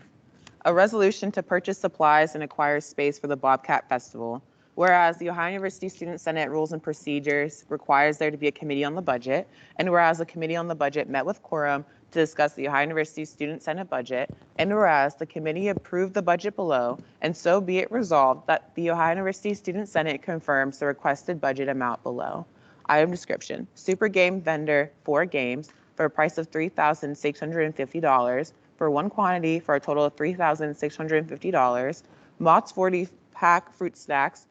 a resolution to purchase supplies and acquire space for the Bobcat Festival. Whereas the Ohio University Student Senate Rules and Procedures requires there to be a committee on the budget, and whereas the committee on the budget met with quorum to discuss the Ohio University Student Senate budget, and whereas the committee approved the budget below, and so be it resolved that the Ohio University Student Senate confirms the requested budget amount below. Item description: Super Game vendor 4 games for a price of $3,650 for 1 quantity for a total of $3,650. Mott's 40-pack fruit snacks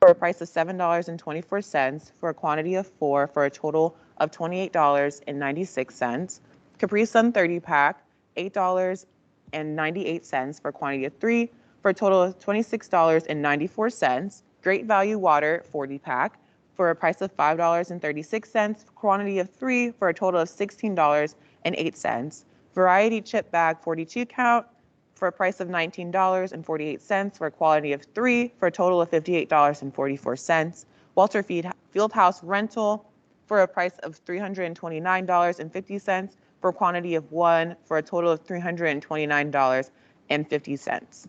for a price of $7.24 for a quantity of 4 for a total of $28.96. Capri Sun 30-pack, $8.98 for a quantity of 3 for a total of $26.94. Great Value Water 40-pack, for a price of $5.36, quantity of 3 for a total of $16.08. Variety chip bag 42 count for a price of $19.48 for a quantity of 3 for a total of $58.44. Walter Fieldhouse rental for a price of $329.50 for a quantity of 1 for a total of $329.50.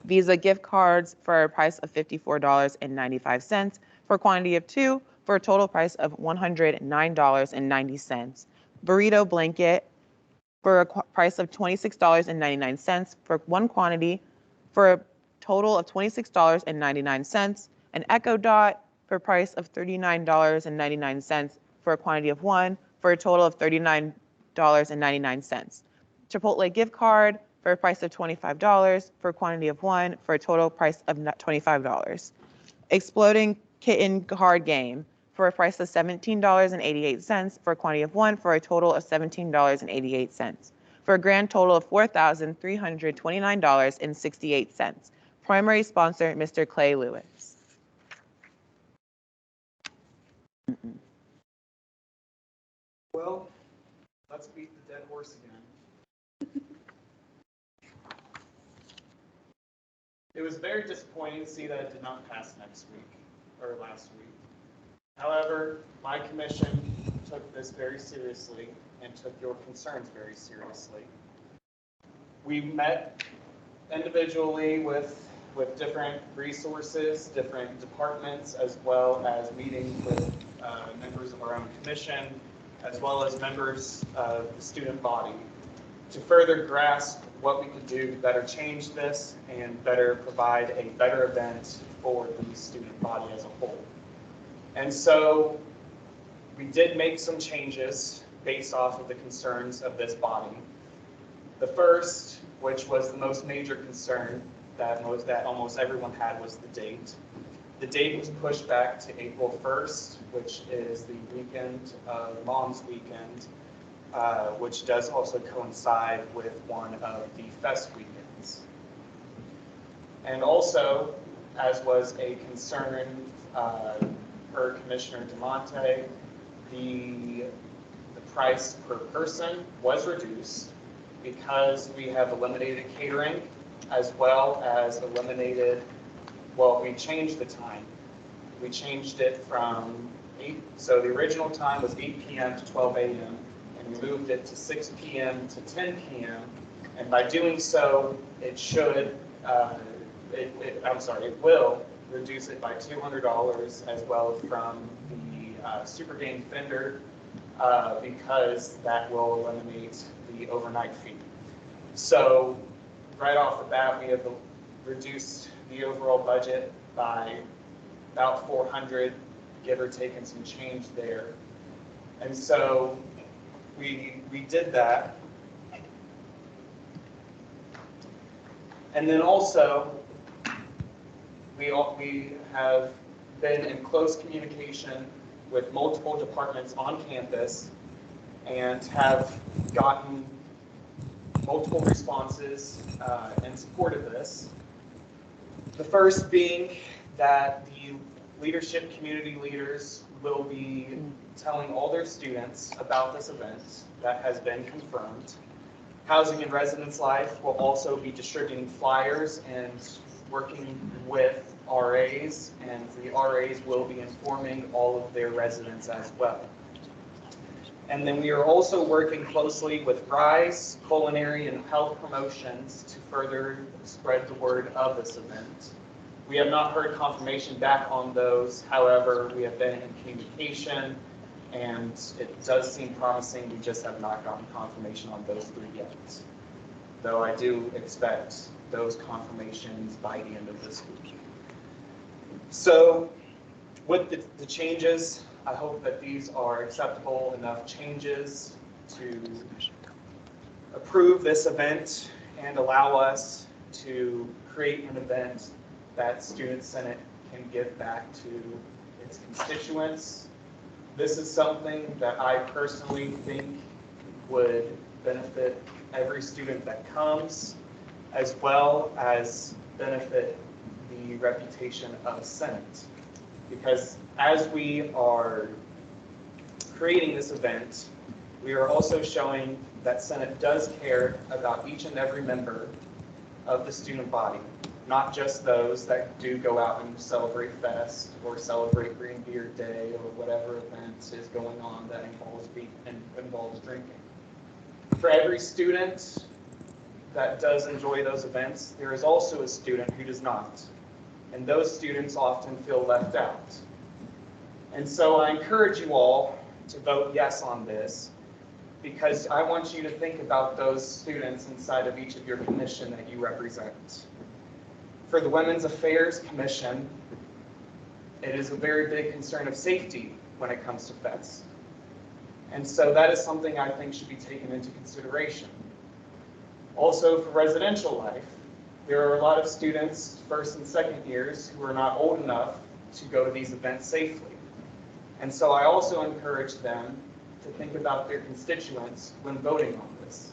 Visa gift cards for a price of $54.95 for a quantity of 2 for a total price of $109.90. Burrito blanket for a price of $26.99 for one quantity for a total of $26.99. An Echo Dot for a price of $39.99 for a quantity of 1 for a total of $39.99. Chipotle gift card for a price of $25 for a quantity of 1 for a total price of $25. Exploding Kitten card game for a price of $17.88 for a quantity of 1 for a total of $17.88 for a grand total of $4,329.68. Primary sponsor, Mr. Clay Lewis. Well, let's beat the dead horse again. It was very disappointing to see that it did not pass last week. However, my commission took this very seriously and took your concerns very seriously. We met individually with different resources, different departments, as well as meeting with members of our own commission, as well as members of the student body to further grasp what we could do to better change this and better provide a better event for the student body as a whole. And so we did make some changes based off of the concerns of this body. The first, which was the most major concern that almost everyone had, was the date. The date was pushed back to April 1st, which is the weekend of Mom's Weekend, which does also coincide with one of the fest weekends. And also, as was a concern per Commissioner DeMonte, the price per person was reduced because we have eliminated catering, as well as we changed the time. We changed it from 8, so the original time was 8 p.m. to 12 a.m., and we moved it to 6 p.m. to 10 p.m., and by doing so, it will reduce it by $200, as well from the Super Game Fender, because that will eliminate the overnight fee. So right off the bat, we have reduced the overall budget by about $400, give or take, and some change there. And so we did that. And then also, we have been in close communication with multiple departments on campus and have gotten multiple responses in support of this. The first being that the leadership community leaders will be telling all their students about this event that has been confirmed. Housing and Residence Life will also be distributing flyers and working with RAs, and the RAs will be informing all of their residents as well. And then we are also working closely with RISE, Culinary and Health Promotions to further spread the word of this event. We have not heard confirmation back on those. However, we have been in communication, and it does seem promising. We just have not gotten confirmation on those 3 yet. Though I do expect those confirmations by the end of this week. So with the changes, I hope that these are acceptable enough changes to approve this event and allow us to create an event that Student Senate can give back to its constituents. This is something that I personally think would benefit every student that comes, as well as benefit the reputation of Senate. Because as we are creating this event, we are also showing that Senate does care about each and every member of the student body, not just those that do go out and celebrate Fest or celebrate Green Beard Day or whatever event is going on that involves drinking. For every student that does enjoy those events, there is also a student who does not. And those students often feel left out. And so I encourage you all to vote yes on this, because I want you to think about those students inside of each of your commission that you represent. For the Women's Affairs Commission, it is a very big concern of safety when it comes to FES. And so that is something I think should be taken into consideration. Also, for residential life, there are a lot of students, first and second years, who are not old enough to go to these events safely. And so I also encourage them to think about their constituents when voting on this,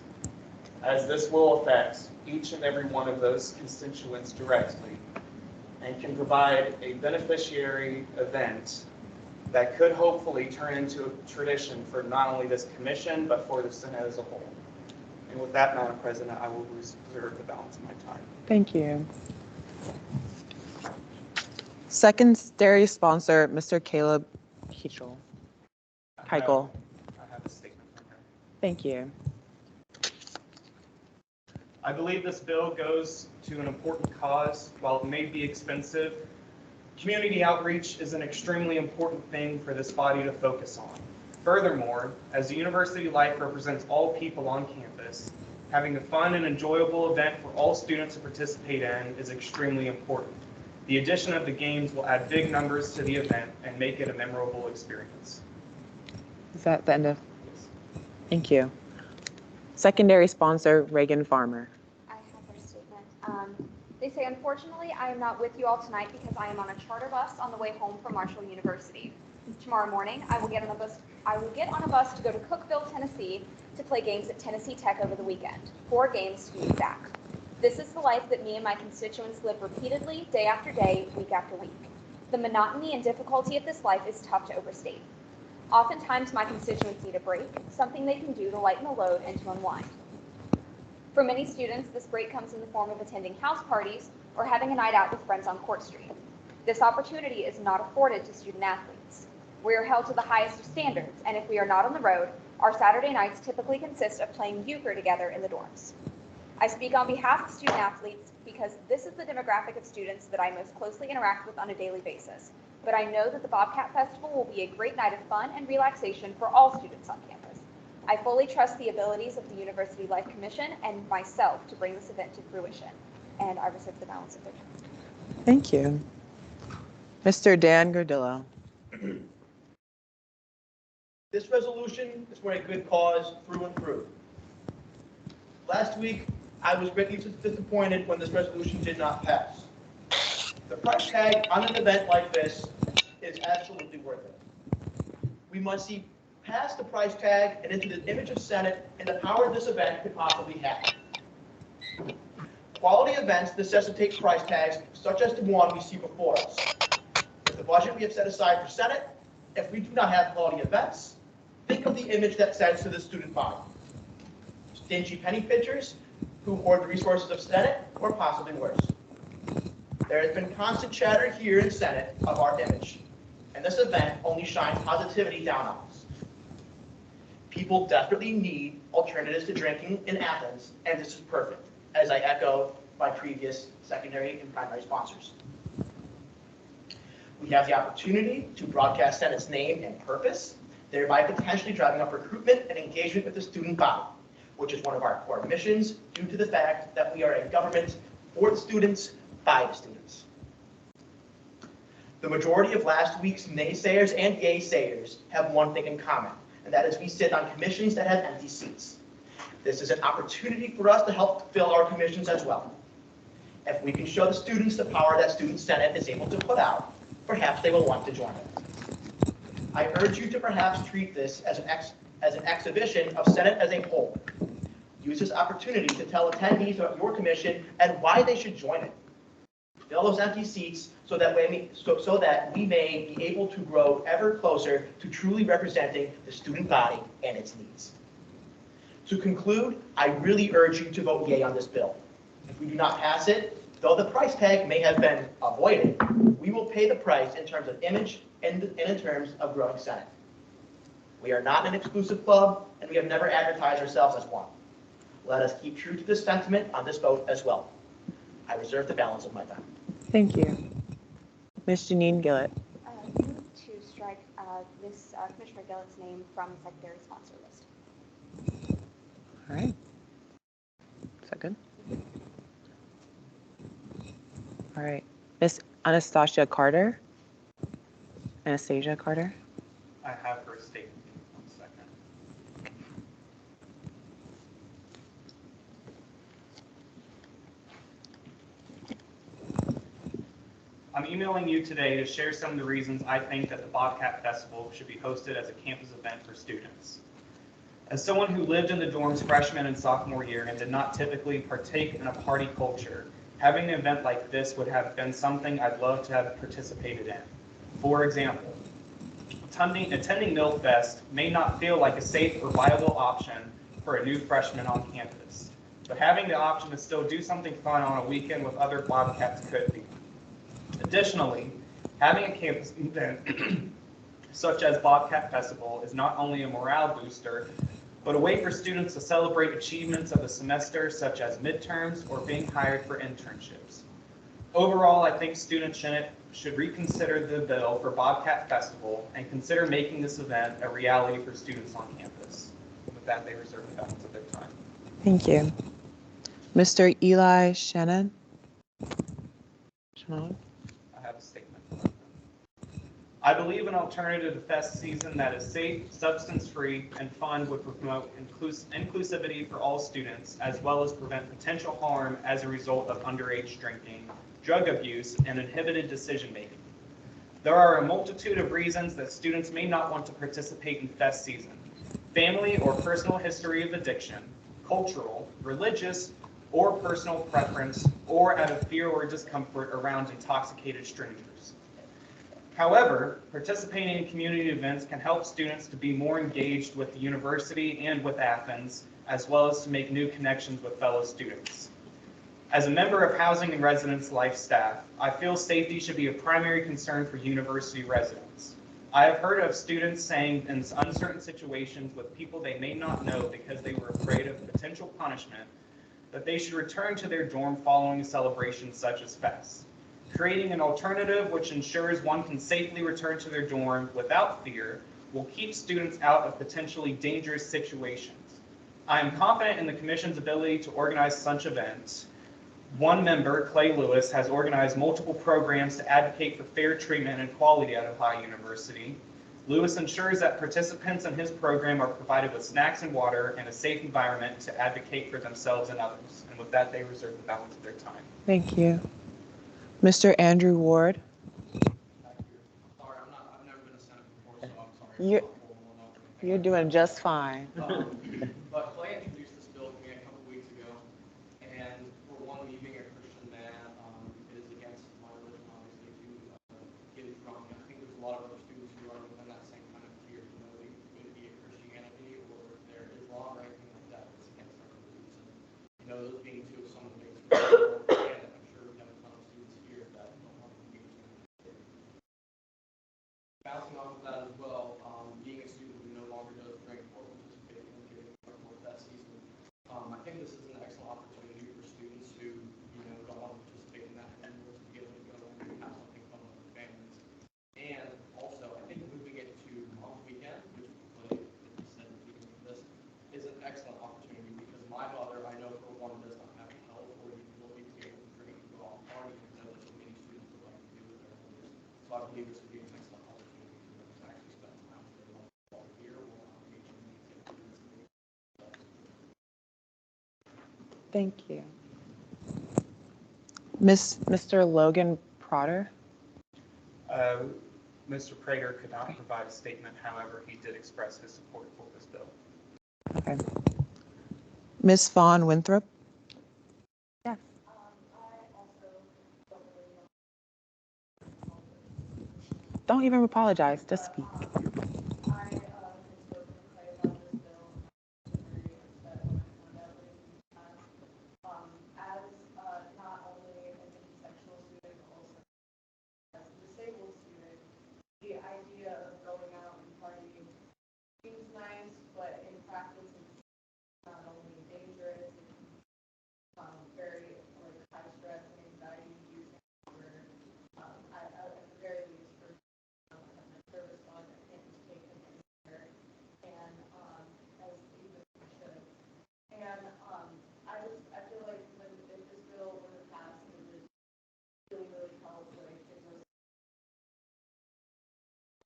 as this will affect each and every one of those constituents directly and can provide a beneficiary event that could hopefully turn into a tradition for not only this commission, but for the Senate as a whole. And with that, Madam President, I will reserve the balance of my time. Thank you. Secondary sponsor, Mr. Caleb Keichel. I have a statement from her. Thank you. I believe this bill goes to an important cause. While it may be expensive, community outreach is an extremely important thing for this body to focus on. Furthermore, as the University Life represents all people on campus, having a fun and enjoyable event for all students to participate in is extremely important. The addition of the games will add big numbers to the event and make it a memorable experience. Is that the end of? Thank you. Secondary sponsor, Reagan Farmer. I have their statement. They say, unfortunately, I am not with you all tonight because I am on a charter bus on the way home from Marshall University. Tomorrow morning, I will get on a bus to go to Cookeville, Tennessee to play games at Tennessee Tech over the weekend. 4 games to be exact. This is the life that me and my constituents live repeatedly, day after day, week after week. The monotony and difficulty of this life is tough to overstate. Oftentimes, my constituents need a break, something they can do to lighten the load and to unwind. For many students, this break comes in the form of attending house parties or having a night out with friends on Court Street. This opportunity is not afforded to student athletes. We are held to the highest of standards, and if we are not on the road, our Saturday nights typically consist of playing euchre together in the dorms. I speak on behalf of student athletes because this is the demographic of students that I most closely interact with on a daily basis. But I know that the Bobcat Festival will be a great night of fun and relaxation for all students on campus. I fully trust the abilities of the University Life Commission and myself to bring this event to fruition. And I reserve the balance of their time. Thank you. Mr. Dan Gardillo. This resolution is for a good cause through and through. Last week, I was greatly disappointed when this resolution did not pass. The price tag on an event like this is absolutely worth it. We must see past the price tag and into the image of Senate and the power this event could possibly have. Quality events necessitate price tags such as the one we see before us. With the budget we have set aside for Senate, if we do not have quality events, think of the image that sends to the student body. Stingy penny pitchers who hoard the resources of Senate, or possibly worse. There has been constant chatter here in Senate of our image, and this event only shines positivity down on us. People desperately need alternatives to drinking in Athens, and this is perfect, as I echo my previous secondary and primary sponsors. We have the opportunity to broadcast Senate's name and purpose, thereby potentially driving up recruitment and engagement with the student body, which is one of our core missions due to the fact that we are a government for the students, by the students. The majority of last week's naysayers and yay-sayers have one thing in common, and that is we sit on commissions that have empty seats. This is an opportunity for us to help fill our commissions as well. If we can show the students the power that Student Senate is able to put out, perhaps they will want to join it. I urge you to perhaps treat this as an exhibition of Senate as a whole. Use this opportunity to tell attendees about your commission and why they should join it. fill those empty seats so that so that we may be able to grow ever closer to truly representing the student body and its needs. To conclude, I really urge you to vote yea on this bill. If we do not pass it, though the price tag may have been avoided, we will pay the price in terms of image and in terms of growing Senate. We are not an exclusive club, and we have never advertised ourselves as one. Let us keep true to this sentiment on this vote as well. I reserve the balance of my time. Thank you. Ms. Janine Gillett. Move to strike Commissioner Gillett's name from the secondary sponsor list. All right. Is that good? All right. Miss Anastasia Carter. Anastasia Carter. I have her statement. 1 second. I'm emailing you today to share some of the reasons I think that the Bobcat Festival should be hosted as a campus event for students. As someone who lived in the dorms freshman and sophomore year and did not typically partake in a party culture, having an event like this would have been something I'd love to have participated in. For example, attending Millfest may not feel like a safe or viable option for a new freshman on campus, but having the option to still do something fun on a weekend with other Bobcats could be. Additionally, having a campus event such as Bobcat Festival is not only a morale booster, but a way for students to celebrate achievements of the semester such as midterms or being hired for internships. Overall, I think students should reconsider the bill for Bobcat Festival and consider making this event a reality for students on campus. With that, they reserve the balance of their time. Thank you. Mr. Eli Shannon. I have a statement. I believe an alternative to fest season that is safe, substance-free, and fun would promote inclusivity for all students, as well as prevent potential harm as a result of underage drinking, drug abuse, and inhibited decision-making. There are a multitude of reasons that students may not want to participate in fest season. Family or personal history of addiction, cultural, religious, or personal preference, or out of fear or discomfort around intoxicated strangers. However, participating in community events can help students to be more engaged with the university and with Athens, as well as to make new connections with fellow students. As a member of Housing and Residence Life staff, I feel safety should be a primary concern for university residents. I have heard of students saying in uncertain situations with people they may not know because they were afraid of potential punishment, that they should return to their dorm following a celebration such as Fest. Creating an alternative which ensures one can safely return to their dorm without fear will keep students out of potentially dangerous situations. I am confident in the Commission's ability to organize such events. One member, Clay Lewis, has organized multiple programs to advocate for fair treatment and equality at Ohio University. Lewis ensures that participants in his program are provided with snacks and water and a safe environment to advocate for themselves and others. And with that, they reserve the balance of their time. Thank you. Mr. Andrew Ward. Sorry, I've never been a Senate before, so I'm sorry. You're doing just fine. But Clay introduced this bill to me a couple weeks ago, and for one, me being a Christian man, it is against my religion, obviously, to get drunk. And I think there's a lot of other students who are within that same kind of fear, whether it be a Christianity or their Islam or anything like that. It's against our beliefs. And those being two of some of the biggest reasons. And I'm sure we have a ton of students here that don't want to engage in that. Bouncing off of that as well, being a student who no longer does drink or participate in getting drunk with that season, I think this is an excellent opportunity for students who, don't want to participate in that anymore to be able to go and have something fun with their families. And also, I think moving it to Mom's Weekend, which Clay said at the beginning of this, is an excellent opportunity because my mother, I know for one, does not have the health or the ability to be able to drink and go out and party because that's what many students would like to do with their elders. So I believe this would be an excellent opportunity for them to actually spend time with their loved ones here or engage in these activities. Thank you. Mr. Logan Protter. Mr. Prater could not provide a statement. However, he did express his support for this bill. Okay. Ms. Vaughn Winthrop. I also don't really know Don't even apologize, just speak. The idea of going out and partying seems nice, but in practice, it's not only dangerous, it's very like high stress and anxiety inducing. Where at the very least, for my service dog, I can't just take him anywhere, and as even I should. And I feel like when if this bill were to pass, it would really help like it was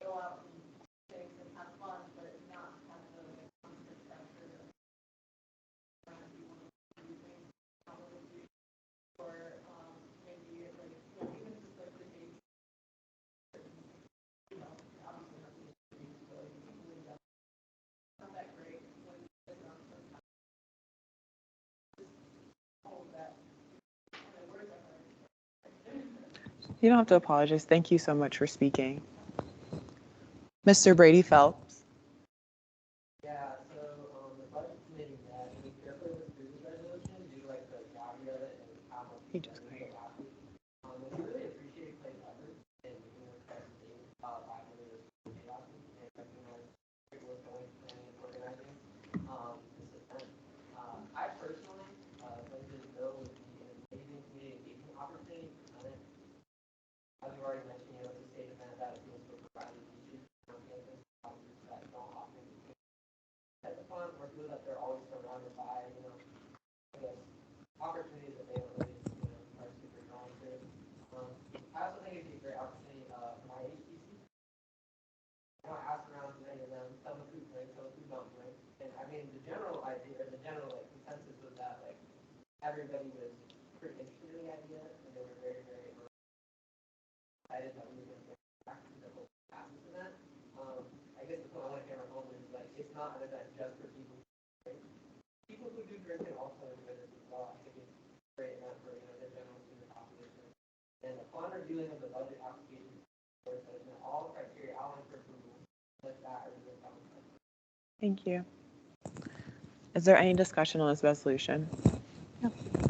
go out and things and have fun, but not have the like, constant pressure of trying to do one of these things, not really do, or maybe like even just like the age, obviously not the age, but really not that great when it's not so all of that. And words are hard. You don't have to apologize. Thank you so much for speaking. Mr. Brady Phelps. Yeah, so the budget committee met, and we carefully went through this resolution, due to like the gravity of it and how much He we just really last week. And we really appreciate Clay's efforts in making this presentation, by doing this last week, and recognize great work that went planning and organizing, this event. I personally, think this bill would be an amazing community engagement opportunity for tenants. As you already mentioned, it's a state event that appeals to a variety of issues on campus, that don't often at the front or feel that they're always surrounded by, I guess, opportunities that they don't really, are super drawn to. I also think it'd be a great opportunity, for my HTC. I asked around to many of them, some of who drink, some of who don't drink. And I mean, the general idea, or the general like consensus was that like everybody was pretty interested in the idea, and they were very, very excited that we were going to get back to the whole passes event. I guess the point I want to hammer home is like it's not an event just for people who drink. People who do drink can also enjoy this as well. I think it's a great event for the general student population. And upon reviewing of the budget application, that has met all the criteria outlined for approval, with that as a government. Thank you. Is there any discussion on this resolution?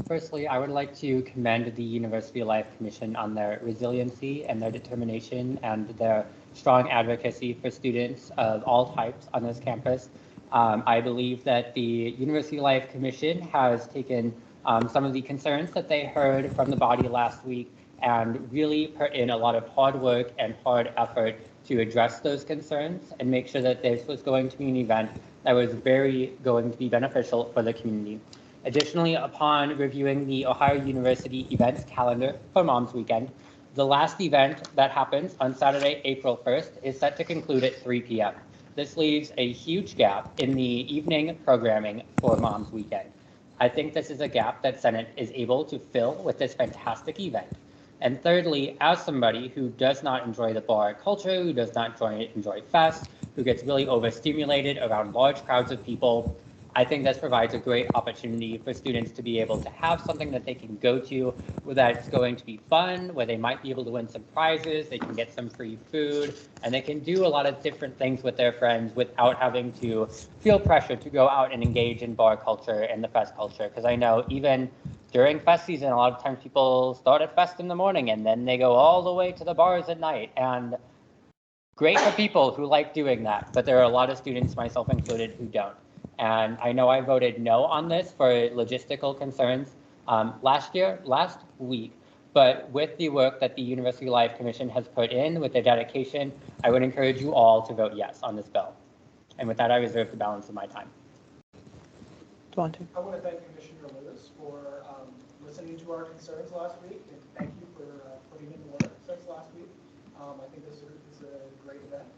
Firstly, I would like to commend the University Life Commission on their resiliency and their determination and their strong advocacy for students of all types on this campus. I believe that the University Life Commission has taken some of the concerns that they heard from the body last week and really put in a lot of hard work and hard effort to address those concerns and make sure that this was going to be an event that was going to be beneficial for the community. Additionally, upon reviewing the Ohio University events calendar for Mom's Weekend, the last event that happens on Saturday, April 1st is set to conclude at 3 p.m. This leaves a huge gap in the evening programming for Mom's Weekend. I think this is a gap that Senate is able to fill with this fantastic event. And thirdly, as somebody who does not enjoy the bar culture, who does not enjoy fest, who gets really overstimulated around large crowds of people, I think this provides a great opportunity for students to be able to have something that they can go to, where that's going to be fun, where they might be able to win some prizes, they can get some free food, and they can do a lot of different things with their friends without having to feel pressure to go out and engage in bar culture and the fest culture. Because I know even during fest season, a lot of times people start at fest in the morning and then they go all the way to the bars at night. And great for people who like doing that, but there are a lot of students, myself included, who don't. And I know I voted no on this for logistical concerns last week, but with the work that the University Life Commission has put in with their dedication, I would encourage you all to vote yes on this bill. And with that, I reserve the balance of my time. I want to thank Commissioner Lewis for listening to our concerns last week, and thank you for putting in the work since last week. I think this is a great event,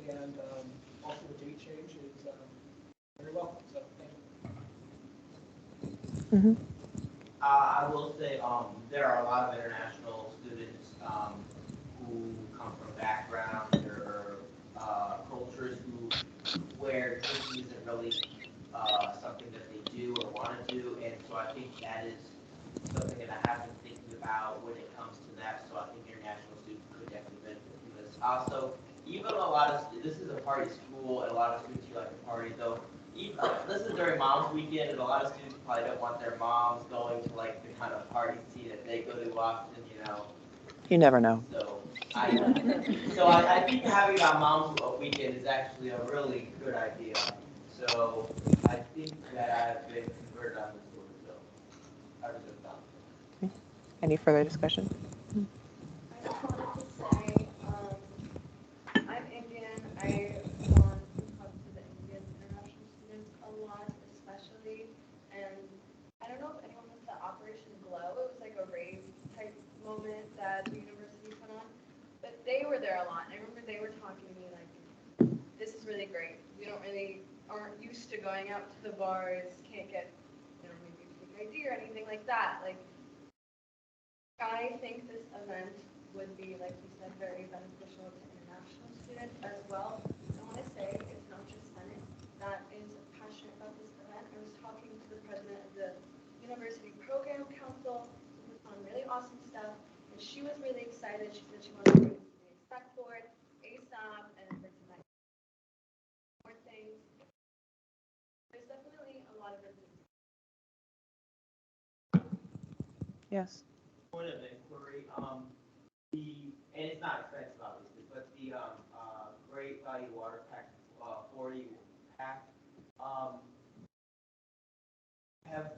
and also the date change is very welcome, so thank you. I will say there are a lot of international students who come from backgrounds or cultures where drinking isn't really something that they do or want to do, and so I think that is something that I have been thinking about when it comes to that. So I think international students could definitely benefit from this. So even a lot of, this is a party school, and a lot of students who like to party, though. Even, this is during Mom's Weekend, and a lot of students probably don't want their moms going to like the kind of party scene that they go to often, you know. You never know. So I think having it on Mom's Weekend is actually a really good idea. So I think that I've been converted on this one, so I was just done. Any further discussion? I just wanted to say, I'm Indian. I want to talk to the Indian international students a lot, especially. And I don't know if anyone went to Operation Glow. It was like a rave type moment that the university put on. But they were there a lot. And I remember they were talking to me like, this is really great. We aren't used to going out to the bars, can't get, maybe fake ID or anything like that. Like, I think this event would be, like you said, very beneficial to international students as well. I want to say it's not just Senate that is passionate about this event. I was talking to the president of the University Program Council, who was on really awesome stuff, and she was really excited. She said she wanted to bring this to the exec board ASAP and for tonight. More things. There's definitely a lot of good things. Yes. Point of inquiry, and it's not expensive obviously, but the Great Value Water Pack 40 pack, have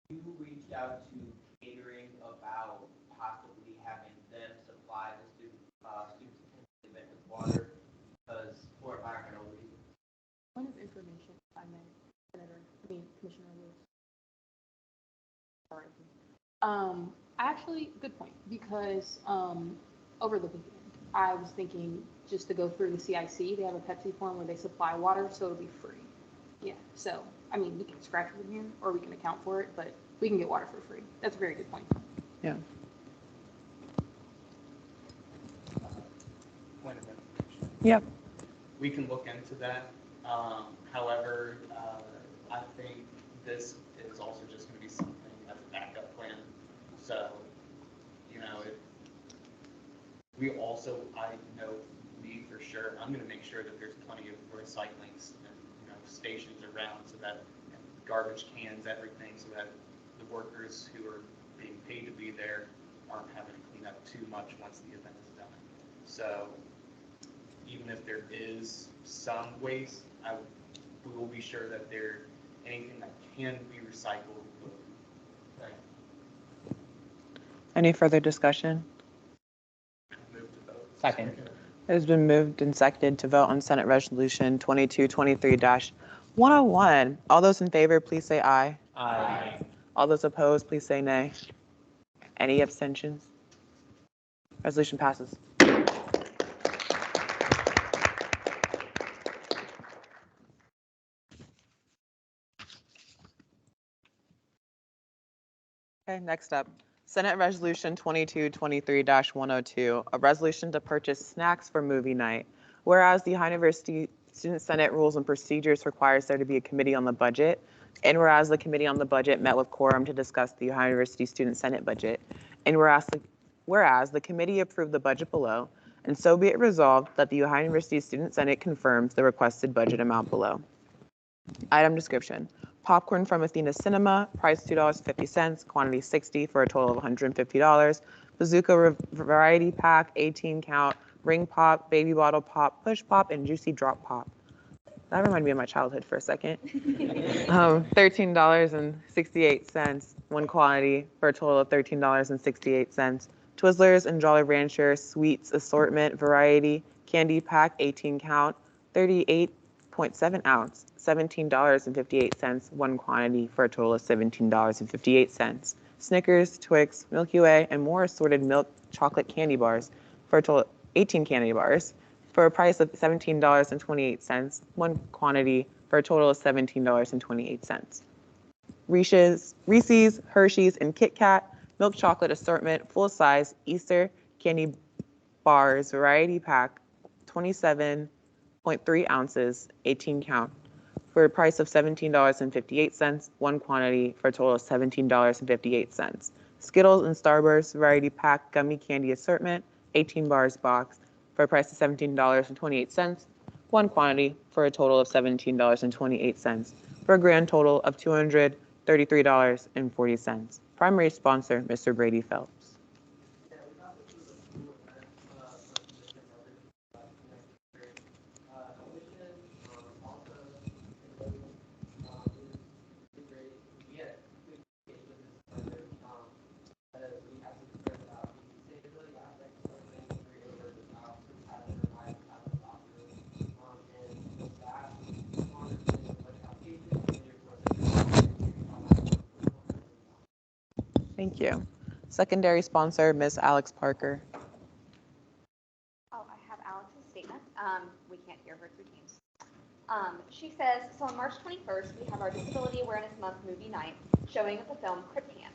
you reached out to catering about possibly having them supply the students event with water, because for environmental reasons? Point of information, if I may, Commissioner Lewis. Sorry. Actually, good point, because over the weekend, I was thinking just to go through the CIC, they have a Pepsi form where they supply water, so it'll be free. Yeah, so, we can scratch it in here, or we can account for it, but we can get water for free. That's a very good point. Yeah. Point of information. Yep. We can look into that. However, I think this is also just going to be something as a backup plan. So, I know me for sure, I'm going to make sure that there's plenty of recycling stations around, so that garbage cans, everything, so that the workers who are being paid to be there aren't having to clean up too much once the event is done. So even if there is some waste, we will be sure that anything that can be recycled will. Right. Any further discussion? Move to vote. Second. It has been moved and seconded to vote on Senate Resolution 2223-101. All those in favor, please say aye. Aye. All those opposed, please say nay. Any abstentions? Resolution passes. Okay, next up, Senate Resolution 2223-102, a resolution to purchase snacks for movie night. Whereas the Ohio University Student Senate Rules and Procedures requires there to be a committee on the budget, and whereas the Committee on the Budget met with quorum to discuss the Ohio University Student Senate budget, and whereas the committee approved the budget below, and so be it resolved that the Ohio University Student Senate confirms the requested budget amount below. Item description. Popcorn from Athena Cinema, price $2.50, quantity 60 for a total of $150. Bazooka Variety Pack, 18 count, ring pop, baby bottle pop, push pop, and juicy drop pop. That reminded me of my childhood for a second. $13.68, one quantity for a total of $13.68. Twizzlers and Jolly Rancher Sweets Assortment Variety Candy Pack, 18 count, 38.7 ounce, $17.58, one quantity for a total of $17.58. Snickers, Twix, Milky Way, and more assorted milk chocolate candy bars for a total of 18 candy bars for a price of $17.28, one quantity for a total of $17.28. Reese's, Hershey's, and Kit Kat milk chocolate assortment, full size Easter candy bars variety pack, 27.3 ounces, 18 count, for a price of $17.58, one quantity for a total of $17.58. Skittles and Starburst variety pack gummy candy assortment, 18 bars box, for for a price of $17.28, one quantity for a total of $17.28, for a grand total of $233.40. Primary sponsor, Mr. Brady Phelps. Thank you. Secondary sponsor, Ms. Alex Parker. Oh, I have Alex's statement. We can't hear her through Teams. She says, so on March 21st, we have our Disability Awareness Month movie night showing of the film Crypt Camp.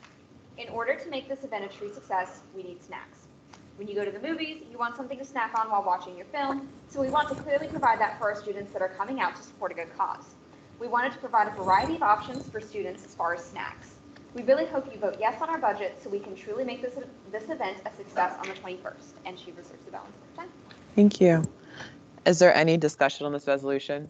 In order to make this event a true success, we need snacks. When you go to the movies, you want something to snack on while watching your film, so we want to clearly provide that for our students that are coming out to support a good cause. We wanted to provide a variety of options for students as far as snacks. We really hope you vote yes on our budget so we can truly make this event a success on the 21st. And she reserves the balance of her time. Thank you. Is there any discussion on this resolution?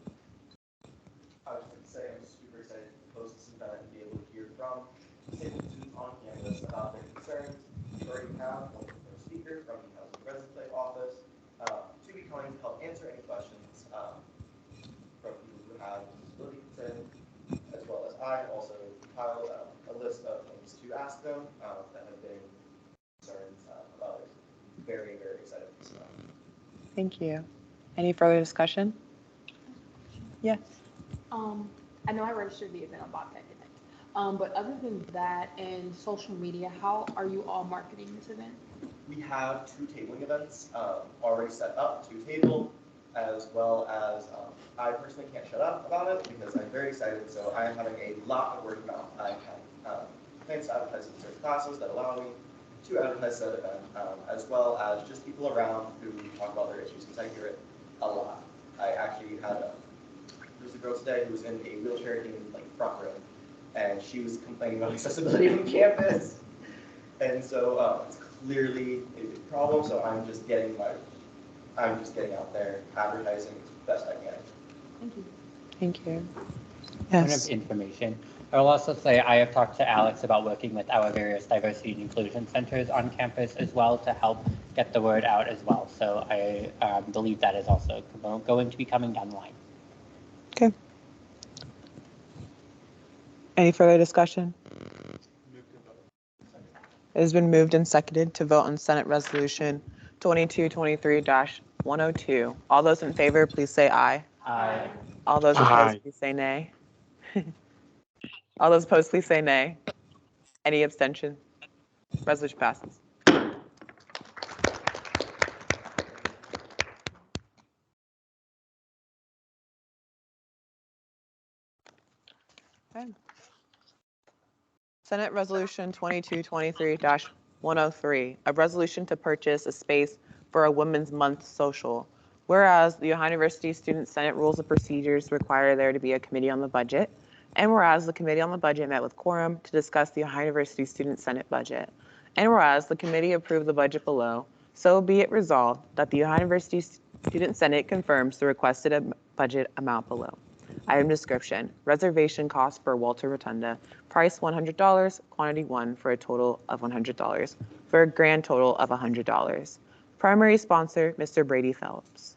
I was just going to say, I'm super excited to host this event and be able to hear from students on campus about their concerns. We already have one speaker from the Housing Residence Life Office to be coming to help answer any questions from people who have disability concerns, as well as I also compiled a list of things to ask them that have been concerns about it. Very, very excited for this event. Thank you. Any further discussion? Yes. I know I registered the event on Bobcat Connect, but other than that and social media, how are you all marketing this event? We have 2 tabling events already set up, 2 table, as well as I personally can't shut up about it because I'm very excited. So I am having a lot of word of mouth. I have plans to advertise in certain classes that allow me to advertise that event, as well as just people around who talk about their issues, because I hear it a lot. I actually had there's a girl today who was in a wheelchair in like front row, and she was complaining about accessibility on campus. And so it's clearly a big problem. So I'm just getting out there, advertising as best I can. Thank you. Thank you. Point Yes. of information. I will also say I have talked to Alex about working with our various diversity and inclusion centers on campus as well to help get the word out as well. So I believe that is also going to be coming down the line. Okay. Any further discussion? It has been moved and seconded to vote on Senate Resolution 2223-102. All those in favor, please say aye. Aye. All those opposed, please say nay. All those opposed, please say nay. Any abstention? Resolution passes. Okay. Senate Resolution 2223-103, a resolution to purchase a space for a Women's Month social. Whereas the Ohio University Student Senate Rules of Procedures require there to be a committee on the budget, and whereas the Committee on the Budget met with quorum to discuss the Ohio University Student Senate budget, and whereas the committee approved the budget below, so be it resolved that the Ohio University Student Senate confirms the requested budget amount below. Item description: reservation cost for Walter Rotunda, price $100, quantity 1 for a total of $100, for a grand total of $100. Primary sponsor, Mr. Brady Phelps.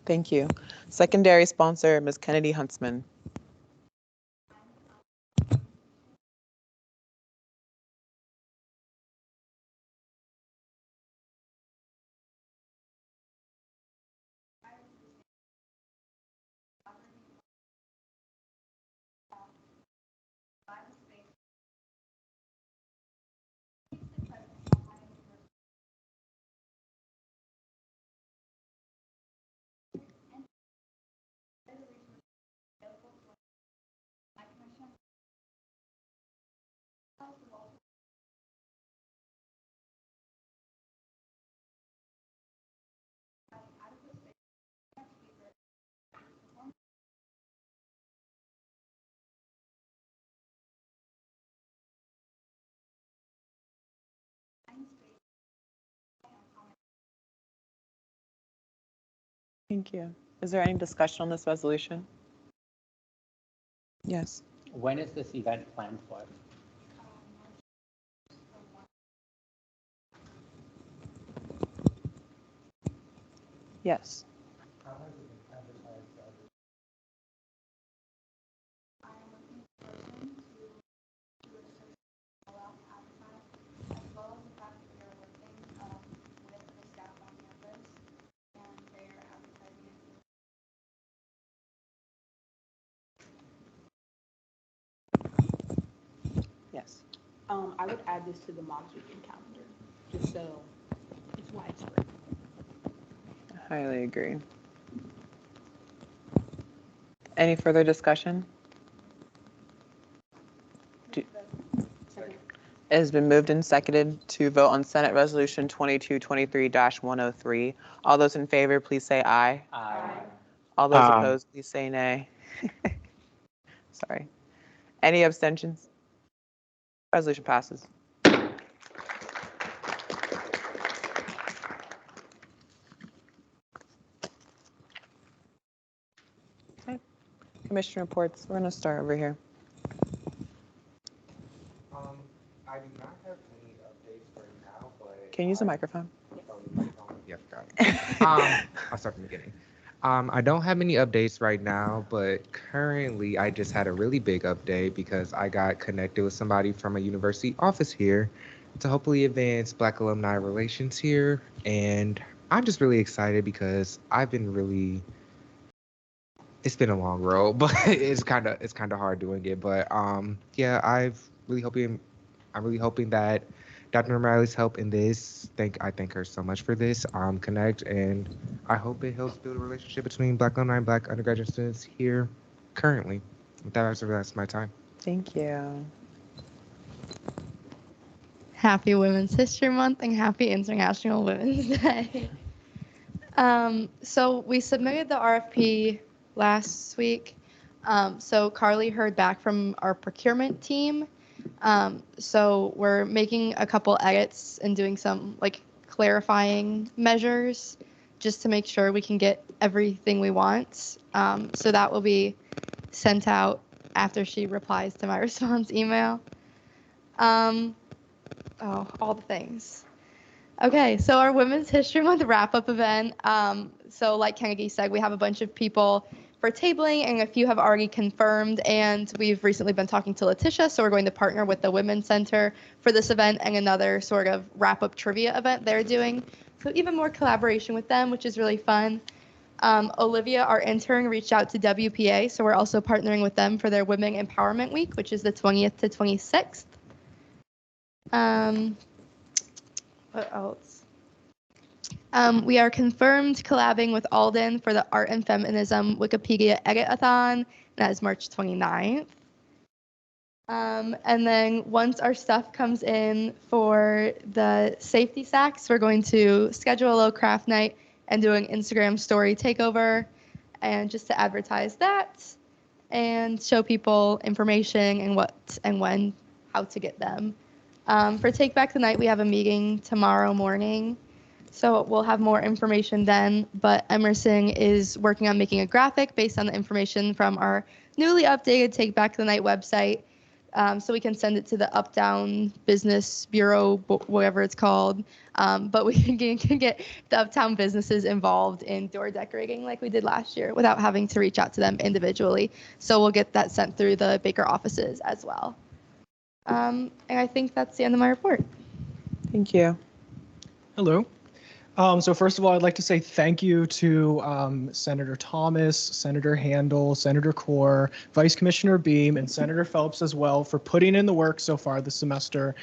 Thank you. Secondary sponsor, Ms. Kennedy Huntsman. Thank you. Is there any discussion on this resolution? Yes. When is this event planned for? Yes. Yes. I would add this to the Mom's Weekend calendar, just so it's widespread. I highly agree. Any further discussion? It has been moved and seconded to vote on Senate Resolution 2223-103. All those in favor, please say aye. Aye. All those opposed, please say nay. Sorry. Any abstentions? Resolution passes. Okay. Commissioner reports. We're going to start over here. I do not have any updates right now, but Can you use the microphone? yeah, got it. I'll start from the beginning. I don't have any updates right now, but currently I just had a really big update because I got connected with somebody from a university office here to hopefully advance Black alumni relations here. And I'm just really excited because I've been really, it's been a long road, but it's kind of hard doing it. But yeah, I'm really hoping that Dr. O'Malley's help in this. I thank her so much for this connect, and I hope it helps build a relationship between Black alumni and Black undergraduate students here currently. With that, that's my time. Thank you. Happy Women's History Month and happy International Women's Day. So we submitted the RFP last week. So Carly heard back from our procurement team. So we're making a couple edits and doing some like clarifying measures just to make sure we can get everything we want. So that will be sent out after she replies to my response email. All the things. Okay, so our Women's History Month wrap-up event. So like Kennedy said, we have a bunch of people for tabling, and a few have already confirmed, and we've recently been talking to Letitia, so we're going to partner with the Women's Center for this event and another sort of wrap-up trivia event they're doing. So even more collaboration with them, which is really fun. Olivia, our intern, reached out to WPA, so we're also partnering with them for their Women Empowerment Week, which is the 20th to 26th. What else? We are confirmed collabing with Alden for the Art and Feminism Wikipedia Edit-a-thon, and that is March 29th. And then once our stuff comes in for the safety sacks, we're going to schedule a little craft night and do an Instagram story takeover, and just to advertise that and show people information and what and when, how to get them. For Take Back the Night, we have a meeting tomorrow morning. So we'll have more information then, but Emerson is working on making a graphic based on the information from our newly updated Take Back the Night website, so we can send it to the Uptown Business Bureau, whatever it's called, but we can get the Uptown businesses involved in door decorating like we did last year without having to reach out to them individually. So we'll get that sent through the Baker offices as well. And I think that's the end of my report. Thank you. Hello. So first of all, I'd like to say thank you to Senator Thomas, Senator Handel, Senator Corr, Vice Commissioner Beam, and Senator Phelps as well for putting in the work so far this semester,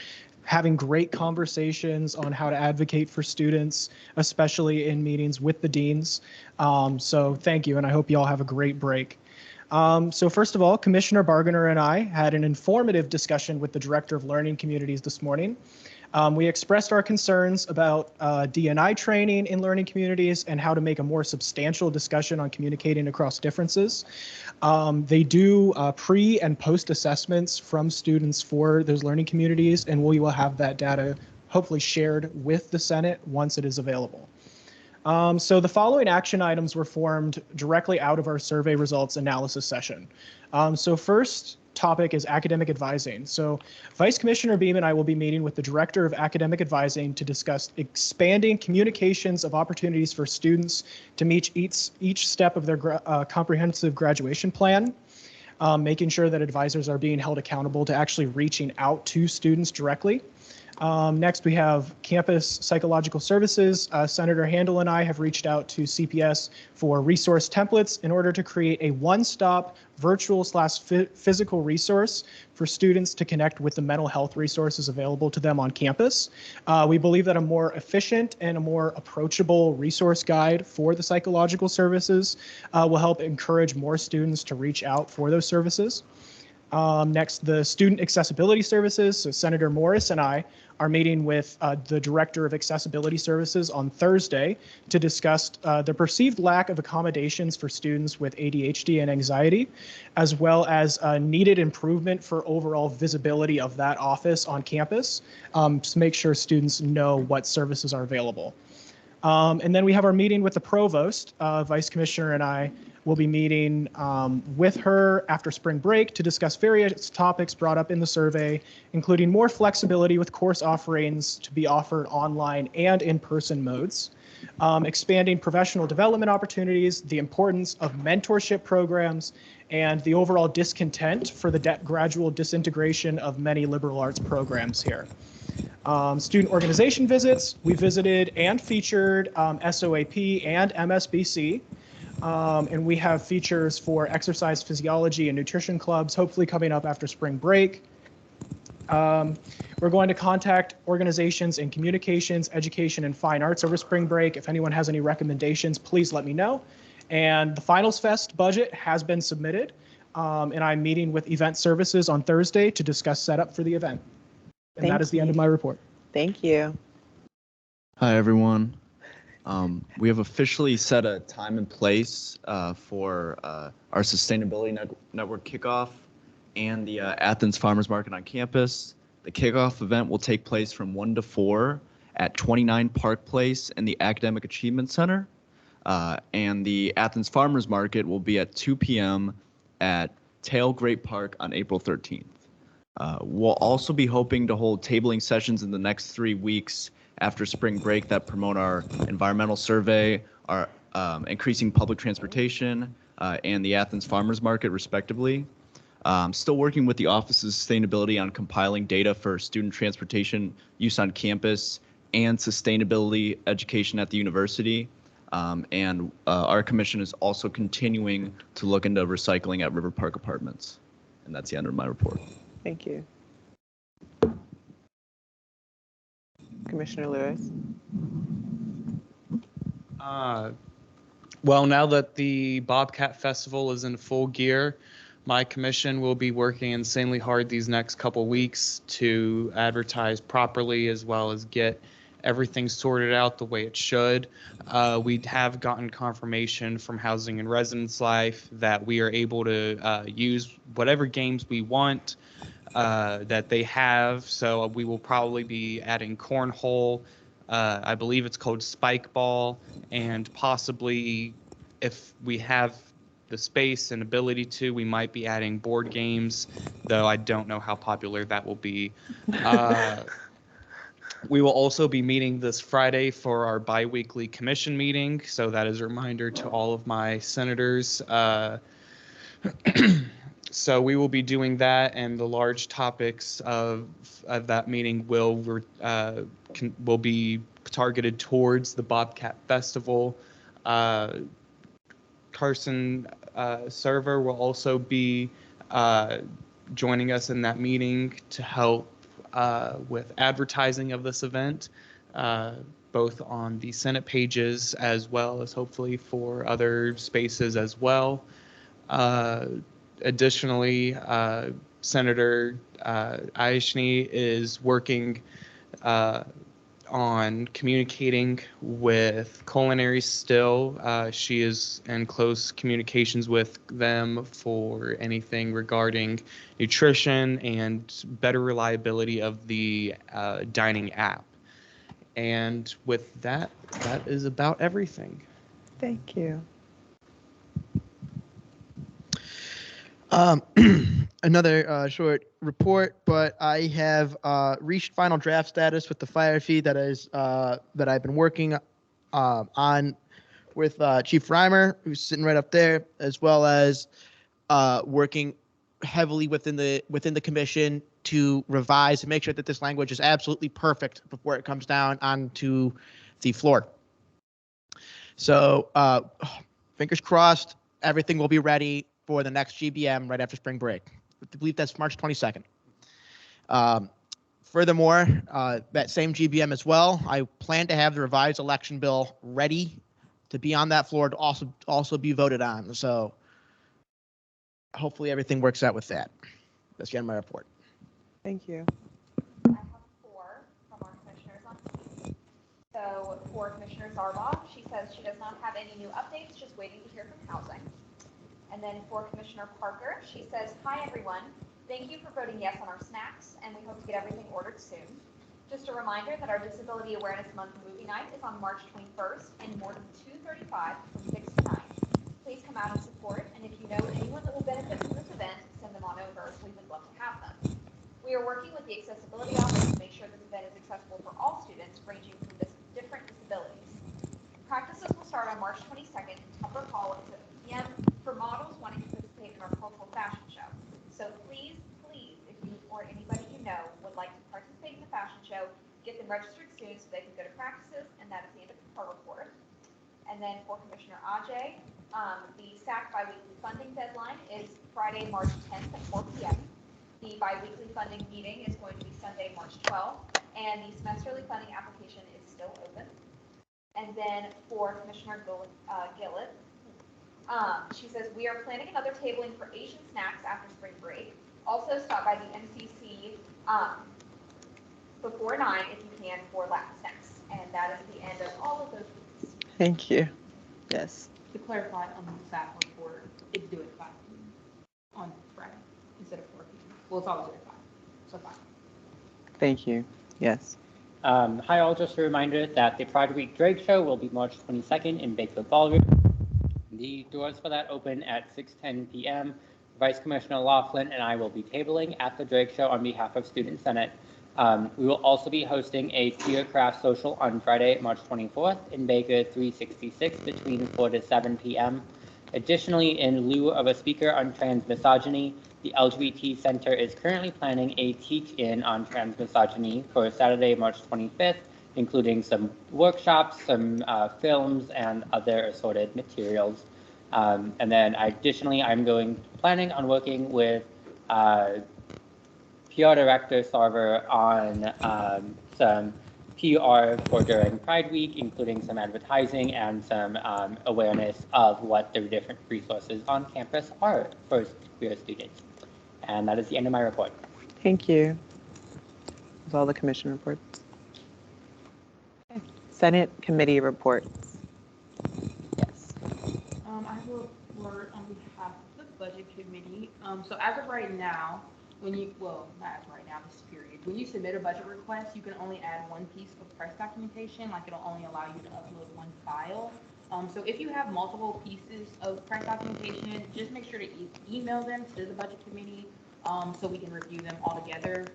having great conversations on how to advocate for students, especially in meetings with the deans. So thank you, and I hope you all have a great break. So first of all, Commissioner Barganer and I had an informative discussion with the Director of Learning Communities this morning. We expressed our concerns about D&I training in learning communities and how to make a more substantial discussion on communicating across differences. They do pre and post assessments from students for those learning communities, and we will have that data hopefully shared with the Senate once it is available. So the following action items were formed directly out of our survey results analysis session. So first topic is academic advising. So Vice Commissioner Beam and I will be meeting with the Director of Academic Advising to discuss expanding communications of opportunities for students to meet each step of their comprehensive graduation plan, making sure that advisors are being held accountable to actually reaching out to students directly. Next, we have Campus Psychological Services. Senator Handel and I have reached out to CPS for resource templates in order to create a one-stop virtual/physical resource for students to connect with the mental health resources available to them on campus. We believe that a more efficient and a more approachable resource guide for the psychological services will help encourage more students to reach out for those services. Next, the Student Accessibility Services. So Senator Morris and I are meeting with the Director of Accessibility Services on Thursday to discuss the perceived lack of accommodations for students with ADHD and anxiety, as well as needed improvement for overall visibility of that office on campus to make sure students know what services are available. And then we have our meeting with the Provost. Vice Commissioner and I will be meeting with her after spring break to discuss various topics brought up in the survey, including more flexibility with course offerings to be offered online and in-person modes, expanding professional development opportunities, the importance of mentorship programs, and the overall discontent for the gradual disintegration of many liberal arts programs here. Student organization visits, we visited and featured SOAP and MSBC. And we have features for exercise physiology and nutrition clubs, hopefully coming up after spring break. We're going to contact organizations in communications, education, and fine arts over spring break. If anyone has any recommendations, please let me know. And the Finals Fest budget has been submitted, and I'm meeting with Event Services on Thursday to discuss setup for the event. And that is the end of my report. Thank you. Hi, everyone. We have officially set a time and place for our Sustainability Network kickoff and the Athens Farmers Market on campus. The kickoff event will take place from 1 to 4 at 29 Park Place in the Academic Achievement Center. And the Athens Farmers Market will be at 2 p.m. at Tail Great Park on April 13th. We'll also be hoping to hold tabling sessions in the next 3 weeks after spring break that promote our environmental survey, our increasing public transportation, and the Athens Farmers Market, respectively. Still working with the Office of Sustainability on compiling data for student transportation use on campus and sustainability education at the university. And our commission is also continuing to look into recycling at River Park Apartments. And that's the end of my report. Thank you. Commissioner Lewis. Well, now that the Bobcat Festival is in full gear, my commission will be working insanely hard these next couple weeks to advertise properly as well as get everything sorted out the way it should. We have gotten confirmation from Housing and Residence Life that we are able to use whatever games we want that they have. So we will probably be adding cornhole. I believe it's called spike ball, and possibly if we have the space and ability to, we might be adding board games, though I don't know how popular that will be. We will also be meeting this Friday for our bi-weekly commission meeting, so that is a reminder to all of my senators. So we will be doing that, and the large topics of that meeting will be targeted towards the Bobcat Festival. Carson Server will also be joining us in that meeting to help with advertising of this event, both on the Senate pages as well as hopefully for other spaces as well. Additionally, Senator Aishni is working on communicating with Culinary still. She is in close communications with them for anything regarding nutrition and better reliability of the dining app. And with that, that is about everything. Thank you. Another short report, but I have reached final draft status with the fire fee that I've been working on with Chief Reimer, who's sitting right up there, as well as working heavily within the commission to revise and make sure that this language is absolutely perfect before it comes down onto the floor. So fingers crossed, everything will be ready for the next GBM right after spring break. I believe that's March 22nd. Furthermore, that same GBM as well, I plan to have the revised election bill ready to be on that floor to also be voted on. So hopefully everything works out with that. That's the end of my report. Thank you. I have 4 from our commissioners on team. So for Commissioner Zarbaugh, she says she does not have any new updates, just waiting to hear from housing. And then for Commissioner Parker, she says, "Hi everyone, thank you for voting yes on our snacks, and we hope to get everything ordered soon. Just a reminder that our Disability Awareness Month movie night is on March 21st and more than 2:35 from 6 to 9. Please come out and support, and if you know anyone that will benefit from this event, send them on over. We would love to have them." We are working with the Accessibility Office to make sure this event is accessible for all students ranging from different disabilities. Practices will start on March 22nd in Tupper Hall at 7 p.m. for models wanting to participate in our cultural fashion show. So please, if you or anybody you know would like to participate in the fashion show, get them registered soon so they can go to practices, and that is the end of our report. And then for Commissioner Ajay, the SAC biweekly funding deadline is Friday, March 10th at 4 p.m. The biweekly funding meeting is going to be Sunday, March 12th, and the semesterly funding application is still open. And then for Commissioner Gillett, she says, "We are planning another tabling for Asian snacks after spring break. Also stop by the MCC before 9 if you can for Latin snacks." And that is the end of all of those weeks. Thank you. Yes. To clarify on the SAC report, it's due at 5 p.m. on Friday instead of 4 p.m. Well, it's always due at 5, so 5. Thank you. Yes. Hi all, just a reminder that the Pride Week Drag Show will be March 22nd in Baker Ballroom. The doors for that open at 6:10 p.m. Vice Commissioner Laughlin and I will be tabling at the Drag Show on behalf of Student Senate. We will also be hosting a Peer Craft Social on Friday, March 24th in Baker 366 between 4 to 7 p.m. Additionally, in lieu of a speaker on trans misogyny, the LGBT Center is currently planning a teach-in on trans misogyny for Saturday, March 25th, including some workshops, some films, and other assorted materials. And then additionally, I'm planning on working with PR Director Sarver on some PR for during Pride Week, including some advertising and some awareness of what the different resources on campus are for queer students. And that is the end of my report. Thank you. That's all the commission reports. Okay. Senate committee reports. Yes. I have a report on behalf of the budget committee. So as of right now, not as of right now, this period, when you submit a budget request, you can only add one piece of price documentation, like it'll only allow you to upload one file. So if you have multiple pieces of price documentation, just make sure to email them to the budget committee so we can review them all together.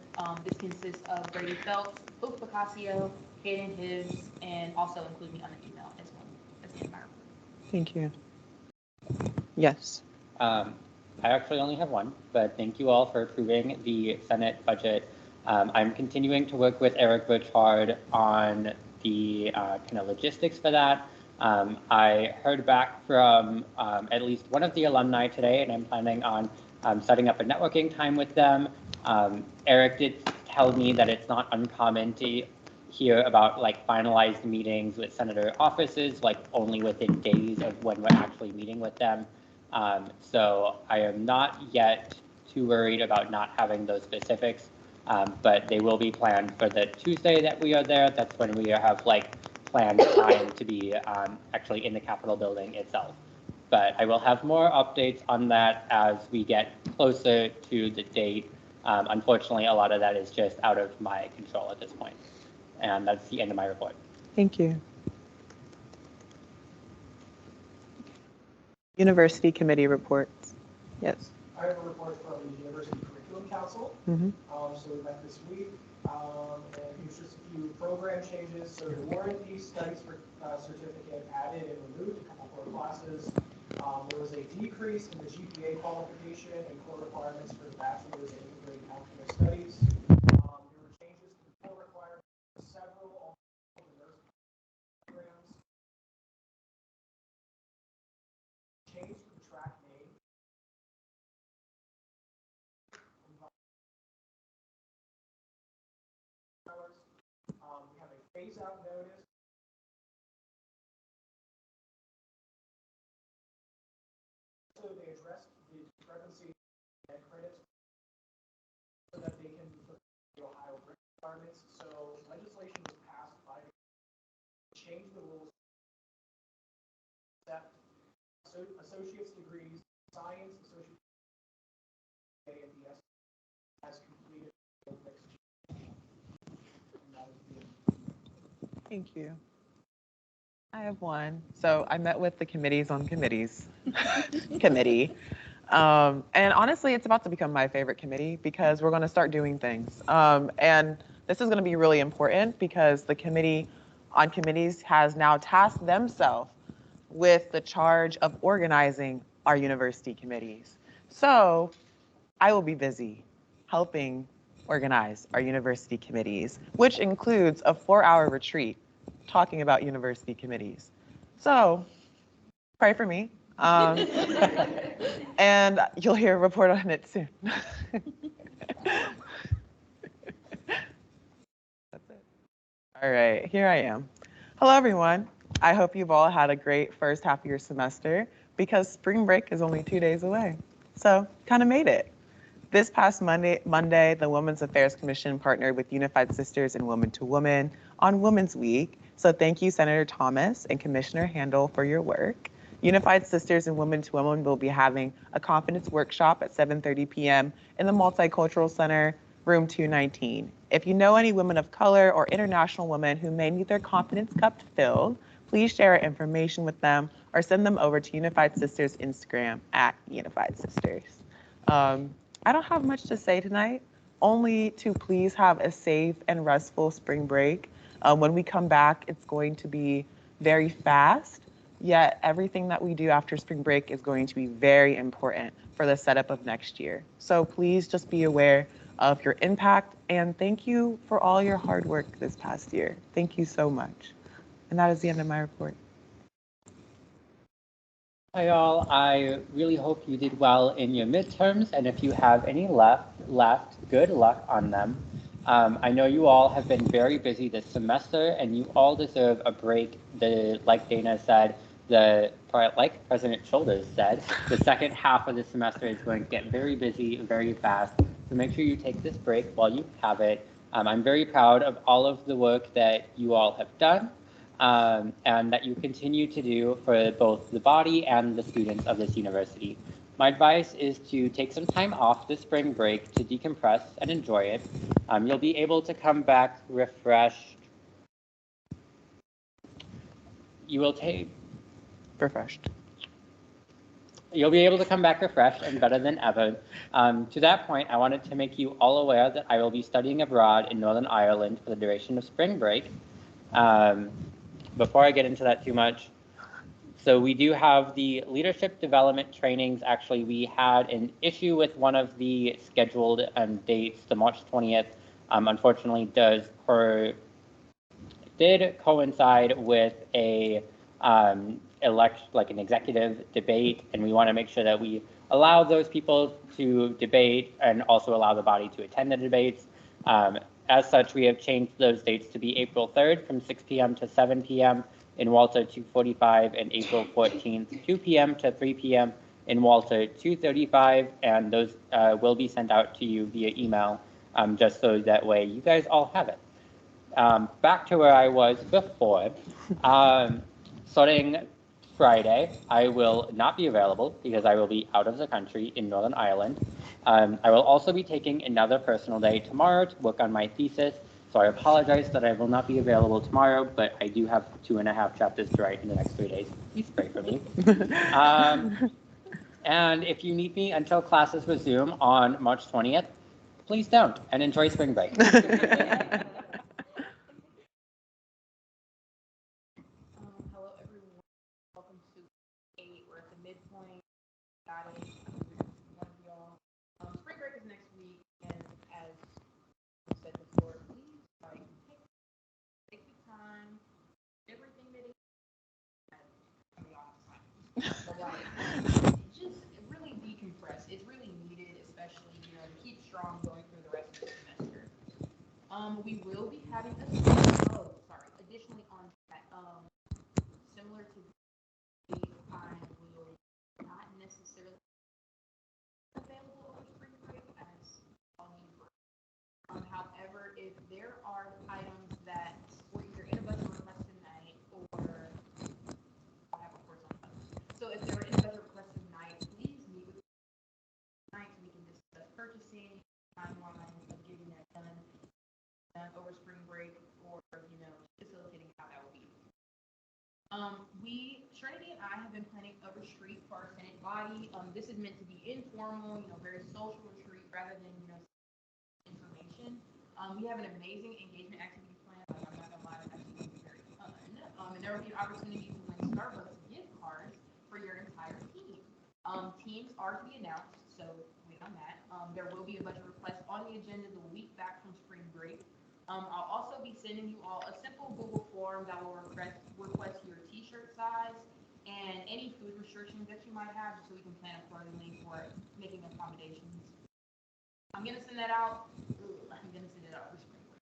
This consists of Brady Phelps, Oak Picasso, Hayden Hibbs, and also include me on the email as well. That's the entire report. Thank you. Yes. I actually only have one, but thank you all for approving the Senate budget. I'm continuing to work with Eric Burchard on the kind of logistics for that. I heard back from at least one of the alumni today, and I'm planning on setting up a networking time with them. Eric did tell me that it's not uncommon to hear about like finalized meetings with senator offices, like only within days of when we're actually meeting with them. So I am not yet too worried about not having those specifics, but they will be planned for the Tuesday that we are there. That's when we have like planned time to be actually in the Capitol building itself. But I will have more updates on that as we get closer to the date. Unfortunately, a lot of that is just out of my control at this point. And that's the end of my report. Thank you. University committee reports. Yes. I have a report from the University Curriculum Council. So we met this week, and here's just a few program changes. So the warranty studies certificate added and removed a couple core classes. There was a decrease in the GPA qualification and core requirements for the bachelor's and integrated healthcare studies. There were changes to the core requirements for several of the nursing programs. Change to the track name. We have a phase-out notice. So they addressed the discrepancy in credits so that they can fulfill the Ohio grant requirements. So legislation was passed by change the rules. Accept associate's degrees, science, associate, and BS has completed next year. Thank you. I have one. So I met with the committees on committees committee. And honestly, it's about to become my favorite committee because we're going to start doing things. And this is going to be really important because the committee on committees has now tasked themselves with the charge of organizing our university committees. So I will be busy helping organize our university committees, which includes a 4-hour retreat talking about university committees. So pray for me. And you'll hear a report on it soon. That's it. All right, here I am. Hello, everyone. I hope you've all had a great first half of your semester because spring break is only 2 days away. So kind of made it. This past Monday, the Women's Affairs Commission partnered with Unified Sisters and Woman to Woman on Women's Week. So thank you, Senator Thomas and Commissioner Handel, for your work. Unified Sisters and Women to Woman will be having a confidence workshop at 7:30 p.m. in the Multicultural Center, room 219. If you know any women of color or international women who may need their confidence cup filled, please share information with them or send them over to Unified Sisters Instagram at Unified Sisters. I don't have much to say tonight, only to please have a safe and restful spring break. When we come back, it's going to be very fast, yet everything that we do after spring break is going to be very important for the setup of next year. So please just be aware of your impact, and thank you for all your hard work this past year. Thank you so much. And that is the end of my report. Hi all, I really hope you did well in your midterms, and if you have any left, good luck on them. I know you all have been very busy this semester, and you all deserve a break. Like Dana said, like President Shoulders said, the second half of the semester is going to get very busy very fast. So make sure you take this break while you have it. I'm very proud of all of the work that you all have done. And that you continue to do for both the body and the students of this university. My advice is to take some time off this spring break to decompress and enjoy it. You'll be able to come back refreshed. You'll be able to come back refreshed and better than ever. To that point, I wanted to make you all aware that I will be studying abroad in Northern Ireland for the duration of spring break. Before I get into that too much, so we do have the leadership development trainings. Actually, we had an issue with one of the scheduled dates, the March 20th. Unfortunately, did coincide with an executive debate, and we want to make sure that we allow those people to debate and also allow the body to attend the debates. As such, we have changed those dates to be April 3rd from 6 p.m. to 7 p.m. in Walter 245 and April 14th, 2 p.m. to 3 p.m. in Walter 235. And those will be sent out to you via email, just so that way you guys all have it. Back to where I was before. Starting Friday, I will not be available because I will be out of the country in Northern Ireland. I will also be taking another personal day tomorrow to work on my thesis. So I apologize that I will not be available tomorrow, but I do have 2.5 chapters to write in the next 3 days. Please pray for me. And if you need me until classes resume on March 20th, please don't, and enjoy spring break. Hello, everyone. Welcome to 8. We're at the midpoint. Got it. One of y'all. Spring break is next week, and as we said before, please take your time. Everything that is. I mean, y'all have time. But just really decompress. It's really needed, especially to keep strong going through the rest of the semester. We will be having additionally on that, similar to I will not necessarily available over spring break as all need break. However, if there are items that were either in a budget request tonight or I have reports on those. So if there are in a budget request tonight, please meet with tonight so we can discuss purchasing, timeline of getting that done over spring break or facilitating how that will be. Trinity and I have been planning a retreat for our Senate body. This is meant to be informal, very social retreat rather than, information. We have an amazing engagement activity plan. I'm not gonna lie, it's actually very fun. And there will be an opportunity to win Starbucks gift cards for your entire team. Teams are to be announced, so wait on that. There will be a budget request on the agenda the week back from spring break. I'll also be sending you all a simple Google form that will request your t-shirt size and any food restrictions that you might have, so we can plan accordingly for making accommodations. I'm gonna send that out. I'm gonna send it out for spring break.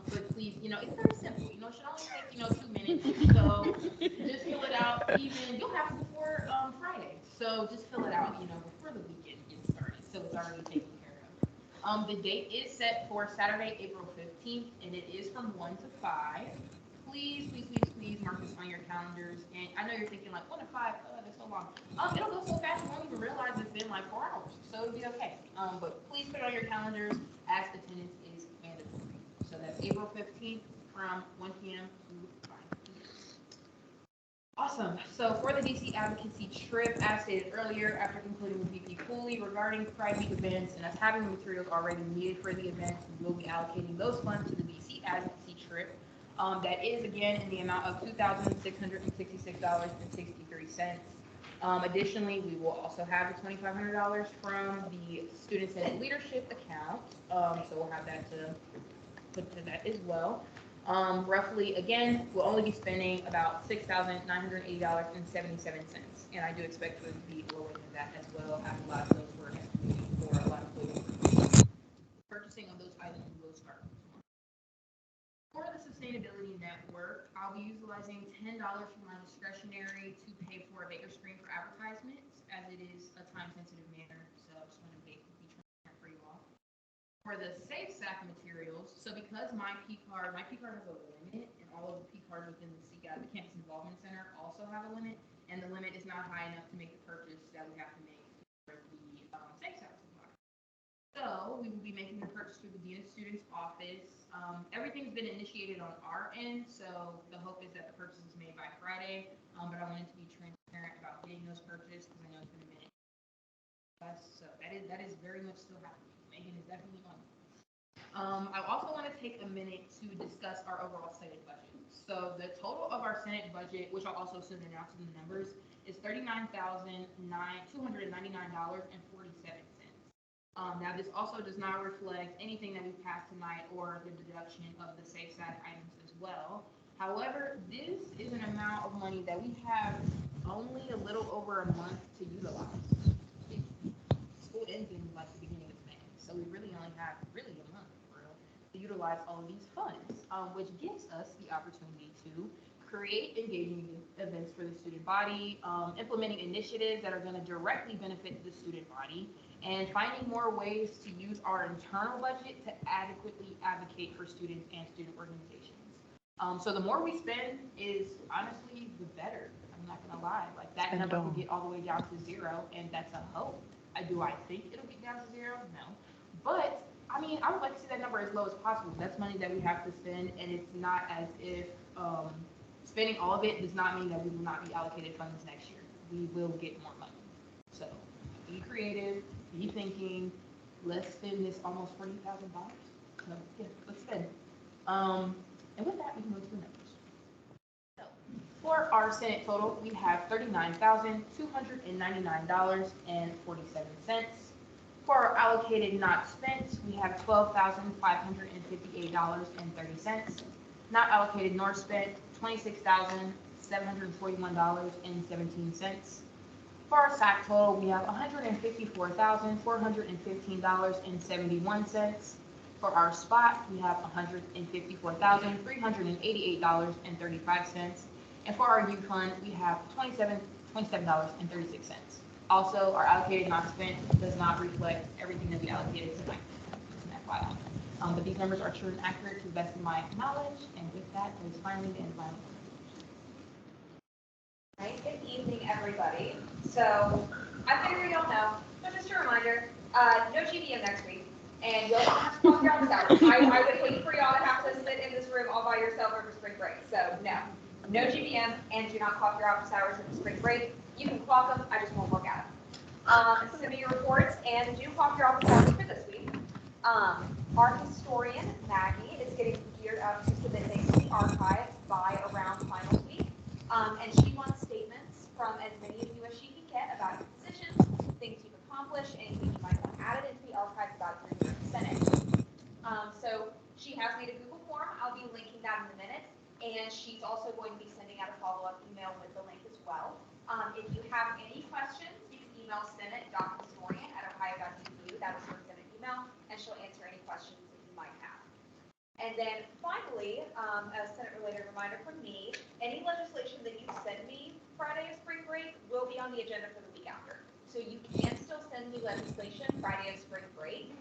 But please, it's very simple. It should only take 2 minutes. So just fill it out. Even you'll have it before Friday. So just fill it out. Before the weekend gets started. So it's already taken care of. The date is set for Saturday, April 15th, and it is from 1 to 5. Please, please, please, please mark this on your calendars. And I know you're thinking like 1 to 5, that's so long. It'll go so fast you won't even realize it's been like 4 hours. So it'll be okay. But please put it on your calendars as attendance is mandatory. So that's April 15th from 1 p.m. to 5 p.m. Awesome. So for the DC advocacy trip, as stated earlier, after concluding with VP Cooley regarding Pride Week events and us having the materials already needed for the events, we will be allocating those funds to the DC advocacy trip. That is again in the amount of $2,666.63. Additionally, we will also have the $2,500 from the Student Senate Leadership account. So we'll have that to put to that as well. Roughly, again, we'll only be spending about $6,980.77. And I do expect it to be lower than that as well, as a lot of those were estimated for a lot of those. Purchasing of those items will start. For the Sustainability Network, I'll be utilizing $10 from my discretionary to pay for a Baker screen for advertisements, as it is a time-sensitive manner, so I just want to be transparent for you all. For the Safe Sack materials, so because my P card has a limit, and all of the P cards within the the Campus Involvement Center also have a limit, and the limit is not high enough to make the purchase that we have to make for the Safe Sack supplier. So we will be making the purchase through the Dean of Students office. Everything's been initiated on our end, so the hope is that the purchase is made by Friday. But I wanted to be transparent about getting those purchased because I know it's been a minute. So that is very much still happening. Megan is definitely on. I also want to take a minute to discuss our overall Senate budget. So the total of our Senate budget, which I'll also soon announce in the numbers, is $39,299.47. Now, this also does not reflect anything that we've passed tonight or the deduction of the Safe Sack items as well. However, this is an amount of money that we have only a little over a month to utilize. School ends in like the beginning of May, so we really only have a month for real to utilize all of these funds, which gives us the opportunity to create engaging events for the student body, implementing initiatives that are going to directly benefit the student body, and finding more ways to use our internal budget to adequately advocate for students and student organizations. So the more we spend is honestly the better. I'm not gonna lie, like that number will get all the way down to 0, and that's a hope. Do I think it'll get down to 0? No, but I mean, I would like to see that number as low as possible. That's money that we have to spend, and it's not as if spending all of it does not mean that we will not be allocated funds next year. We will get more money. So be creative, be thinking. Let's spend this almost $40,000. So yeah, let's spend. And with that, we can move to the numbers. So for our Senate total, we have $39,299.47. For our allocated not spent, we have $12,558.30. Not allocated nor spent, $26,741.17. For our SAC total, we have $154,415.71. For our spot, we have $154,388.35. And for our U fund, we have $27.36. Also, our allocated not spent does not reflect everything that we allocated tonight. FYI. But these numbers are true and accurate to the best of my knowledge. And with that, it is finally the end of my Right, good evening, everybody. So I figure you all know, but just a reminder, no GBM next week, and you'll have to clock your office hours. I would hate for y'all to have to sit in this room all by yourself over spring break. So no GBM, and do not clock your office hours over spring break. You can clock them, I just won't look at them. Send me your reports, and do clock your office hours for this week. Our historian, Maggie, is getting geared up to submit things to the archive by around finals week. And she wants statements from as many of you as she can get about your positions, things you've accomplished, anything you might want added into the archives about your year in Senate. So she has made a Google form. I'll be linking that in a minute. And she's also going to be sending out a follow-up email with the link as well. If you have any questions, you can email senate.historian@ohio.edu. That is her Senate email, and she'll answer any questions that you might have. And then finally, a Senate-related reminder from me, any legislation that you send me Friday of spring break will be on the agenda for the week after. So you can still send me legislation Friday of spring break.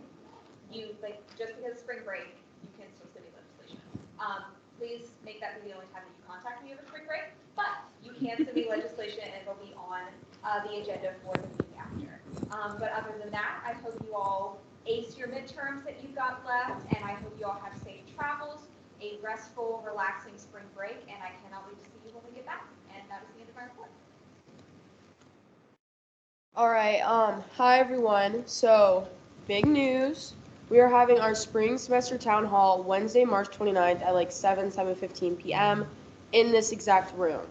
Just because of spring break, you can still send me legislation. Please make that be the only time that you contact me over spring break, but you can send me legislation and it'll be on the agenda for the week after. But other than that, I hope you all ace your midterms that you've got left, and I hope you all have safe travels, a restful, relaxing spring break, and I cannot wait to see you when we get back. And that is the end of my report. All right. Hi everyone. So, big news. We are having our spring semester town hall Wednesday, March 29th at like 7:15 p.m. in this exact room.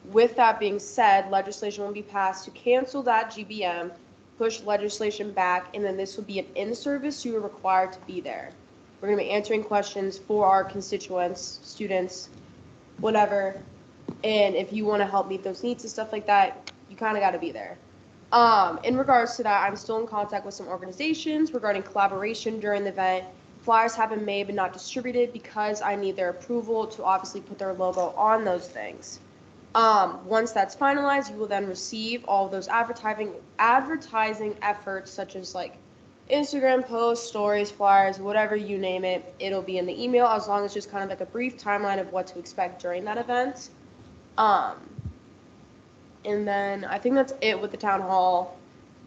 With that being said, legislation will be passed to cancel that GBM, push legislation back, and then this will be an in-service. You are required to be there. We're going to be answering questions for our constituents, students, whatever. And if you want to help meet those needs and stuff like that, you kind of got to be there. In regards to that, I'm still in contact with some organizations regarding collaboration during the event. Flyers have been made but not distributed because I need their approval to obviously put their logo on those things. Once that's finalized, you will then receive all of those advertising efforts, such as like Instagram posts, stories, flyers, whatever you name it. It'll be in the email, as long as just kind of like a brief timeline of what to expect during that event. And then I think that's it with the town hall.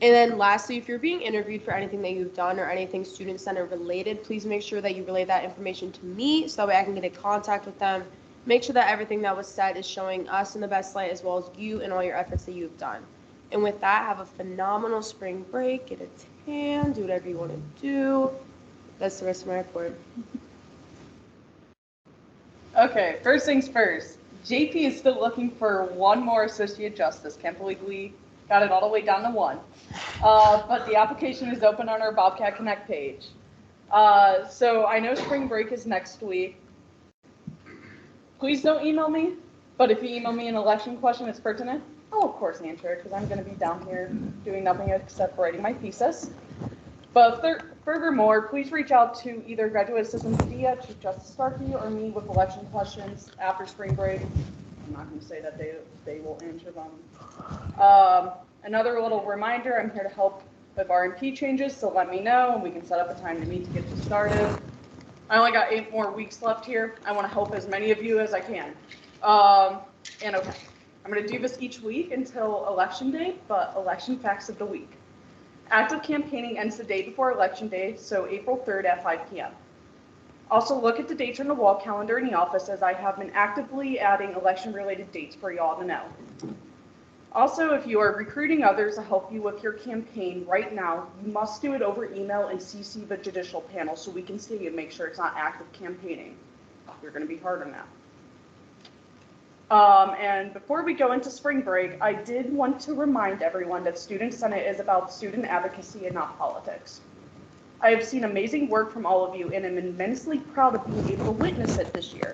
And then lastly, if you're being interviewed for anything that you've done or anything student center related, please make sure that you relay that information to me so that way I can get in contact with them. Make sure that everything that was said is showing us in the best light, as well as you and all your efforts that you've done. And with that, have a phenomenal spring break, get a tan, do whatever you want to do. That's the rest of my report. Okay, first things first. JP is still looking for one more associate justice. Can't believe we got it all the way down to one. But the application is open on our Bobcat Connect page. So I know spring break is next week. Please don't email me, but if you email me an election question that's pertinent, I'll of course answer it because I'm going to be down here doing nothing except writing my thesis. But furthermore, please reach out to either Graduate Assistant Padilla, Chief Justice Starkey, or me with election questions after spring break. I'm not going to say that they will answer them. Another little reminder, I'm here to help with RMP changes, so let me know and we can set up a time to meet to get you started. I only got 8 more weeks left here. I want to help as many of you as I can. And okay, I'm going to do this each week until election day, but election facts of the week. Active campaigning ends the day before Election Day, so April 3rd at 5 p.m. Also, look at the dates on the wall calendar in the office, as I have been actively adding election-related dates for y'all to know. Also, if you are recruiting others to help you with your campaign right now, you must do it over email and CC the judicial panel so we can see and make sure it's not active campaigning. You're going to be hard on that. And before we go into spring break, I did want to remind everyone that Student Senate is about student advocacy and not politics. I have seen amazing work from all of you and am immensely proud of being able to witness it this year.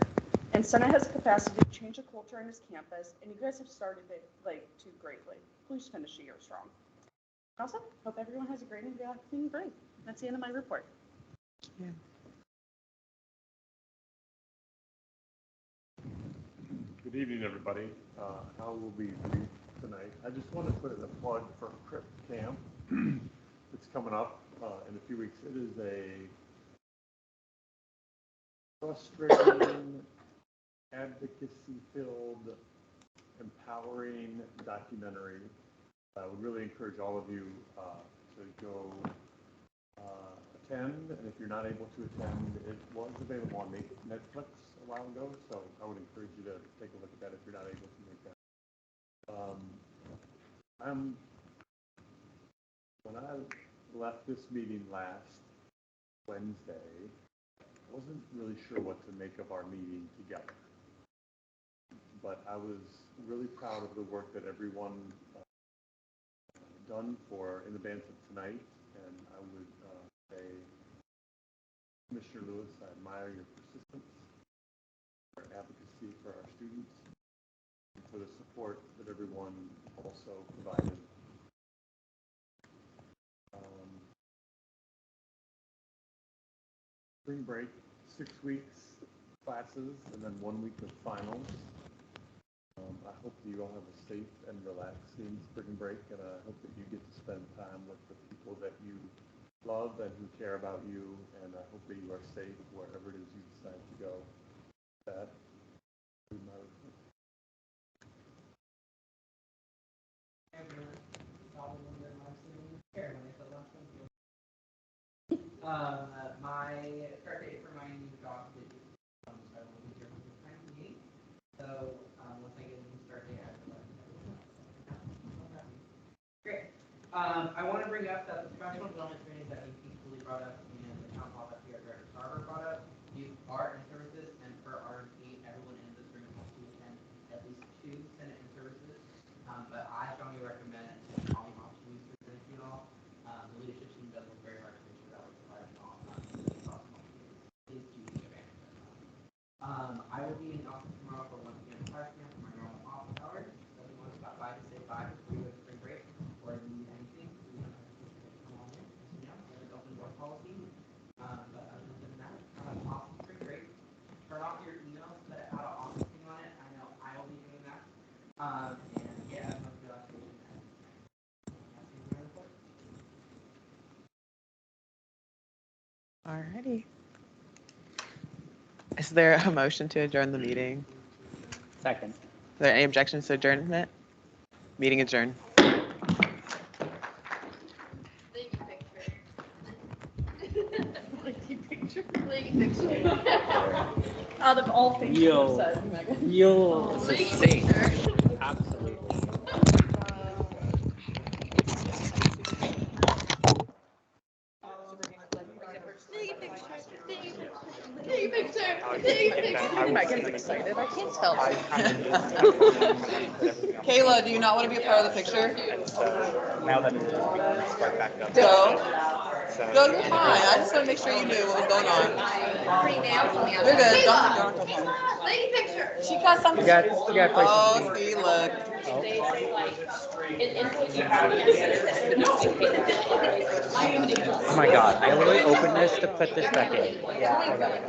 And Senate has the capacity to change the culture on this campus, and you guys have started it too greatly. Please finish the year strong. Also, hope everyone has a great and relaxing break. That's the end of my report. Yeah. Good evening, everybody. I will be brief tonight. I just want to put in a plug for CRIP Camp. It's coming up in a few weeks. It is a frustrating, advocacy-filled, empowering documentary. I would really encourage all of you to go attend, and if you're not able to attend, it was available on Netflix a while ago, so I would encourage you to take a look at that if you're not able to make that. When I left this meeting last Wednesday, I wasn't really sure what to make of our meeting together, but I was really proud of the work that everyone done in advance of tonight, and I would say, Commissioner Lewis, I admire your persistence, your advocacy for our students, and for the support that everyone also provided. Spring break, 6 weeks classes, and then 1 week of finals. I hope that you all have a safe and relaxing spring break, and I hope that you get to spend time with the people that you love and who care about you, and I hope that you are safe wherever it is you decide to go. That is my report. My start date for my new job is so I will be here for the time being. So once I get a new start date, I will let you know. Great. I want to bring up that the professional development training that VP Cooley brought up and the town hall that PR Director Sarver brought up, these are in-services, and per RFP, everyone in this room has to attend at least 2 Senate in-services. But I strongly recommend all the opportunities to present you all. The leadership team does work very hard to make sure that we're providing all please do take advantage of that. I will be in the office tomorrow for 1 p.m. to 5 p.m. for my normal office hours. So if you want to stop by to say bye before you go to spring break, or if you need anything, you don't have to come on in. You know, there's an open door policy. But other than that, have an awesome spring break. Turn off your emails that have an office thing on it. I know I will be doing that. And yeah, I hope you're actually doing that. Alrighty. Is there a motion to adjourn the meeting? Second. Is there any objections to adjournment? Meeting adjourned. Out of all things Real, said, Megan. real succinct. Absolutely. Megan's excited. I can't tell. Kayla, do you not want to be a part of the picture? Now that it's right back up. Go. Go, you're fine. I just want to make sure you knew what was going on. You're good. Don't She got something. You got places. Oh, see, look. Oh my god, I literally opened this to put this back in. Yeah, I got it.